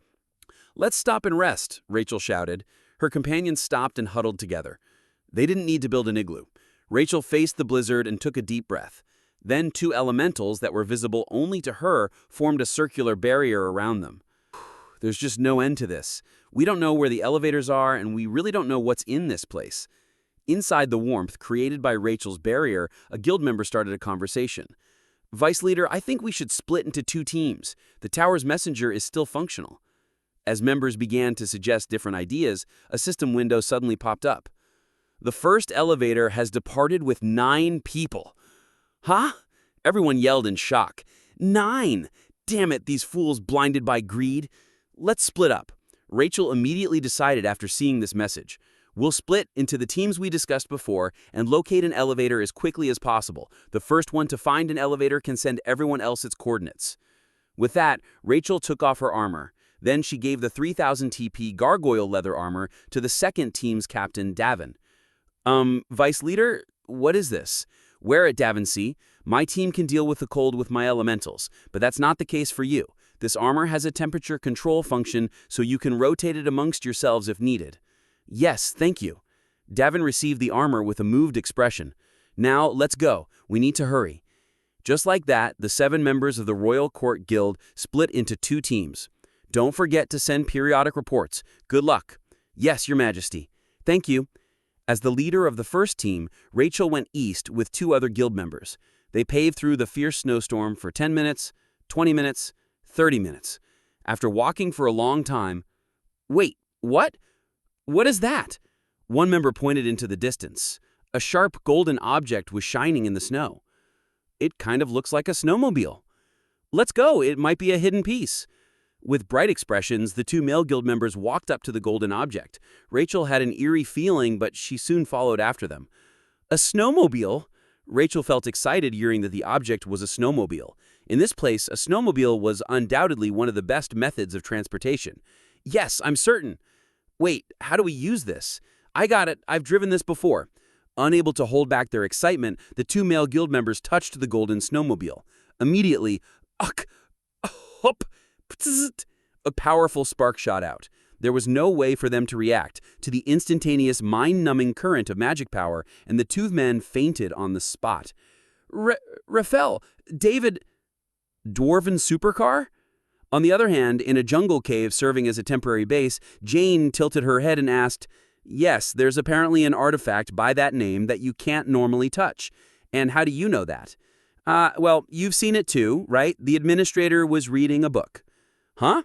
Let's stop and rest, Rachel shouted. Her companions stopped and huddled together. They didn't need to build an igloo. Rachel faced the blizzard and took a deep breath. Then 2 elementals that were visible only to her formed a circular barrier around them. There's just no end to this. We don't know where the elevators are, and we really don't know what's in this place. Inside the warmth created by Rachel's barrier, a guild member started a conversation. Vice Leader, I think we should split into 2 teams. The tower's messenger is still functional. As members began to suggest different ideas, a system window suddenly popped up. The first elevator has departed with 9 people. Huh? Everyone yelled in shock. 9! Damn it, these fools blinded by greed. Let's split up. Rachel immediately decided after seeing this message. We'll split into the teams we discussed before and locate an elevator as quickly as possible. The first one to find an elevator can send everyone else its coordinates. With that, Rachel took off her armor. Then she gave the 3000 TP gargoyle leather armor to the second team's captain, Davin. Vice Leader, what is this? Wear it, Davin. My team can deal with the cold with my elementals, but that's not the case for you. This armor has a temperature control function, so you can rotate it amongst yourselves if needed. Yes, thank you. Davin received the armor with a moved expression. Now, let's go. We need to hurry. Just like that, the 7 members of the Royal Court Guild split into 2 teams. Don't forget to send periodic reports. Good luck. Yes, Your Majesty. Thank you. As the leader of the first team, Rachel went east with 2 other guild members. They paved through the fierce snowstorm for 10 minutes, 20 minutes, 30 minutes. After walking for a long time, "Wait, what? What is that?" One member pointed into the distance. A sharp golden object was shining in the snow. "It kind of looks like a snowmobile." "Let's go, it might be a hidden piece." With bright expressions, the two male guild members walked up to the golden object. Rachel had an eerie feeling, but she soon followed after them. "A snowmobile?" Rachel felt excited hearing that the object was a snowmobile. In this place, a snowmobile was undoubtedly one of the best methods of transportation. "Yes, I'm certain." "Wait, how do we use this?" "I got it, I've driven this before." Unable to hold back their excitement, the two male guild members touched the golden snowmobile. Immediately, "Ugh! Hop! Ptzt!" A powerful spark shot out. There was no way for them to react to the instantaneous mind-numbing current of magic power, and the two men fainted on the spot. "Raphael, David..." Dwarven supercar? On the other hand, in a jungle cave serving as a temporary base, Jane tilted her head and asked, "Yes, there's apparently an artifact by that name that you can't normally touch. And how do you know that?" Well, you've seen it too, right? The administrator was reading a book." "Huh?"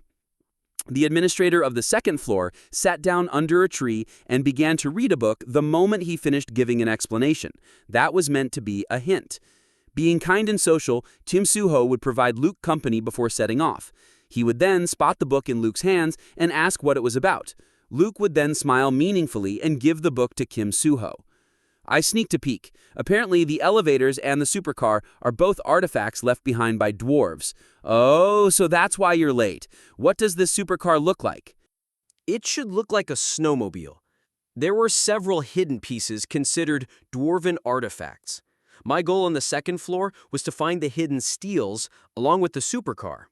The administrator of the second floor sat down under a tree and began to read a book the moment he finished giving an explanation. That was meant to be a hint. Being kind and social, Tim Suho would provide Luke company before setting off. He would then spot the book in Luke's hands and ask what it was about. Luke would then smile meaningfully and give the book to Kim Suho. I sneaked a peek. Apparently, the elevators and the supercar are both artifacts left behind by dwarves. "Oh, so that's why you're late. What does this supercar look like?" It should look like a snowmobile. There were several hidden pieces considered dwarven artifacts. My goal on the second floor was to find the hidden steals along with the supercar.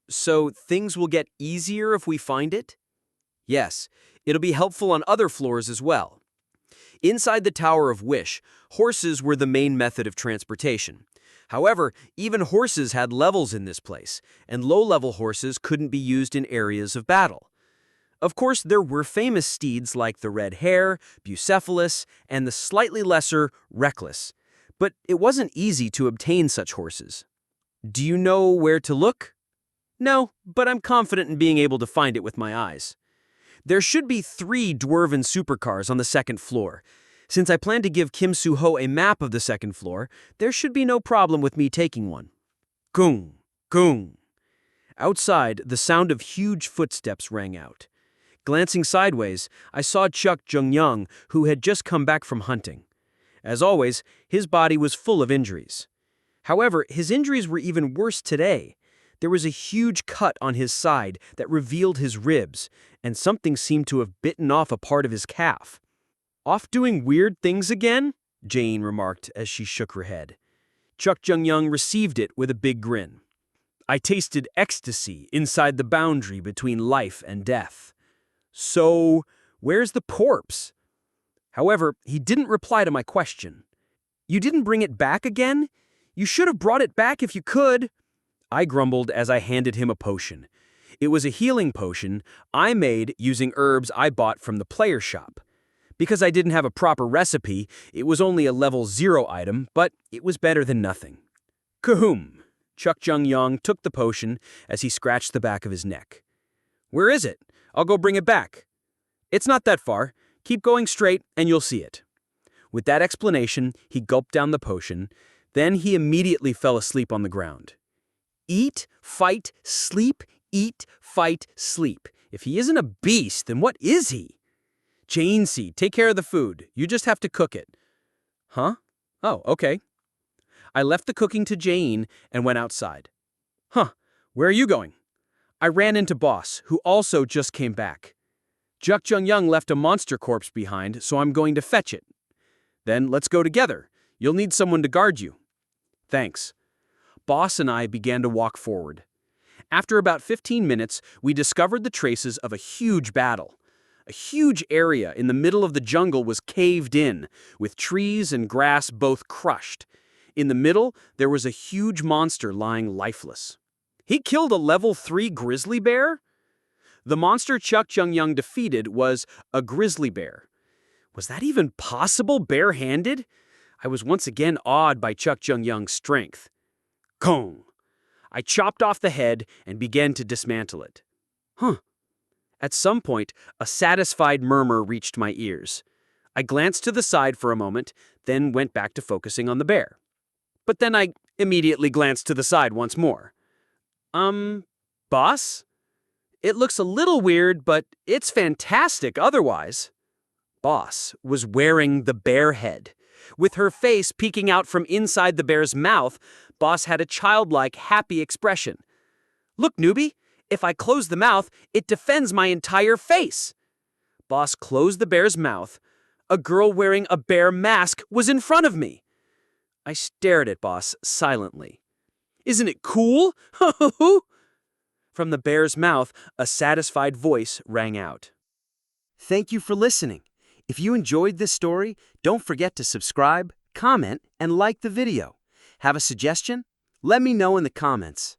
So things will get easier if we find it? Yes, it'll be helpful on other floors as well. Inside the Tower of Wish, horses were the main method of transportation. However, even horses had levels in this place, and low-level horses couldn't be used in areas of battle. Of course, there were famous steeds like the Red Hare, Bucephalus, and the slightly lesser Reckless. But it wasn't easy to obtain such horses. Do you know where to look? No, but I'm confident in being able to find it with my eyes. There should be 3 dwarven supercars on the second floor. Since I plan to give Kim Suho a map of the second floor, there should be no problem with me taking one. Gung, gung. Outside, the sound of huge footsteps rang out. Glancing sideways, I saw Chuck Jung-young, who had just come back from hunting. As always, his body was full of injuries. However, his injuries were even worse today. There was a huge cut on his side that revealed his ribs, and something seemed to have bitten off a part of his calf. "Off doing weird things again?" Jane remarked as she shook her head. Chuck Jung-young received it with a big grin. "I tasted ecstasy inside the boundary between life and death." "So, where's the corpse?" However, he didn't reply to my question. "You didn't bring it back again? You should have brought it back if you could." I grumbled as I handed him a potion. It was a healing potion I made using herbs I bought from the player shop. Because I didn't have a proper recipe, it was only a level 0 item, but it was better than nothing. "Kahoom!" Chuck Jung-young took the potion as he scratched the back of his neck. "Where is it? I'll go bring it back." "It's not that far. Keep going straight and you'll see it." With that explanation, he gulped down the potion. Then he immediately fell asleep on the ground. Eat, fight, sleep, eat, fight, sleep. If he isn't a beast, then what is he? "Jane-see, take care of the food. You just have to cook it." "Huh? Oh, okay." I left the cooking to Jane and went outside. "Huh, where are you going?" I ran into Boss, who also just came back. "Chuck Jung-young left a monster corpse behind, so I'm going to fetch it." "Then let's go together. You'll need someone to guard you." "Thanks." Boss and I began to walk forward. After about 15 minutes, we discovered the traces of a huge battle. A huge area in the middle of the jungle was caved in, with trees and grass both crushed. In the middle, there was a huge monster lying lifeless. He killed a level 3 grizzly bear? The monster Chuck Jung-young defeated was a grizzly bear. Was that even possible barehanded? I was once again awed by Chuck Jung-young's strength. Kong! I chopped off the head and began to dismantle it. At some point, a satisfied murmur reached my ears. I glanced to the side for a moment, then went back to focusing on the bear. But then I immediately glanced to the side once more. Boss? It looks a little weird, but it's fantastic otherwise. Boss was wearing the bear head. With her face peeking out from inside the bear's mouth, Boss had a childlike, happy expression. Look, newbie, if I close the mouth, it defends my entire face. Boss closed the bear's mouth. A girl wearing a bear mask was in front of me. I stared at Boss silently. Isn't it cool? From the bear's mouth, a satisfied voice rang out. Thank you for listening. If you enjoyed this story, don't forget to subscribe, comment, and like the video. Have a suggestion? Let me know in the comments.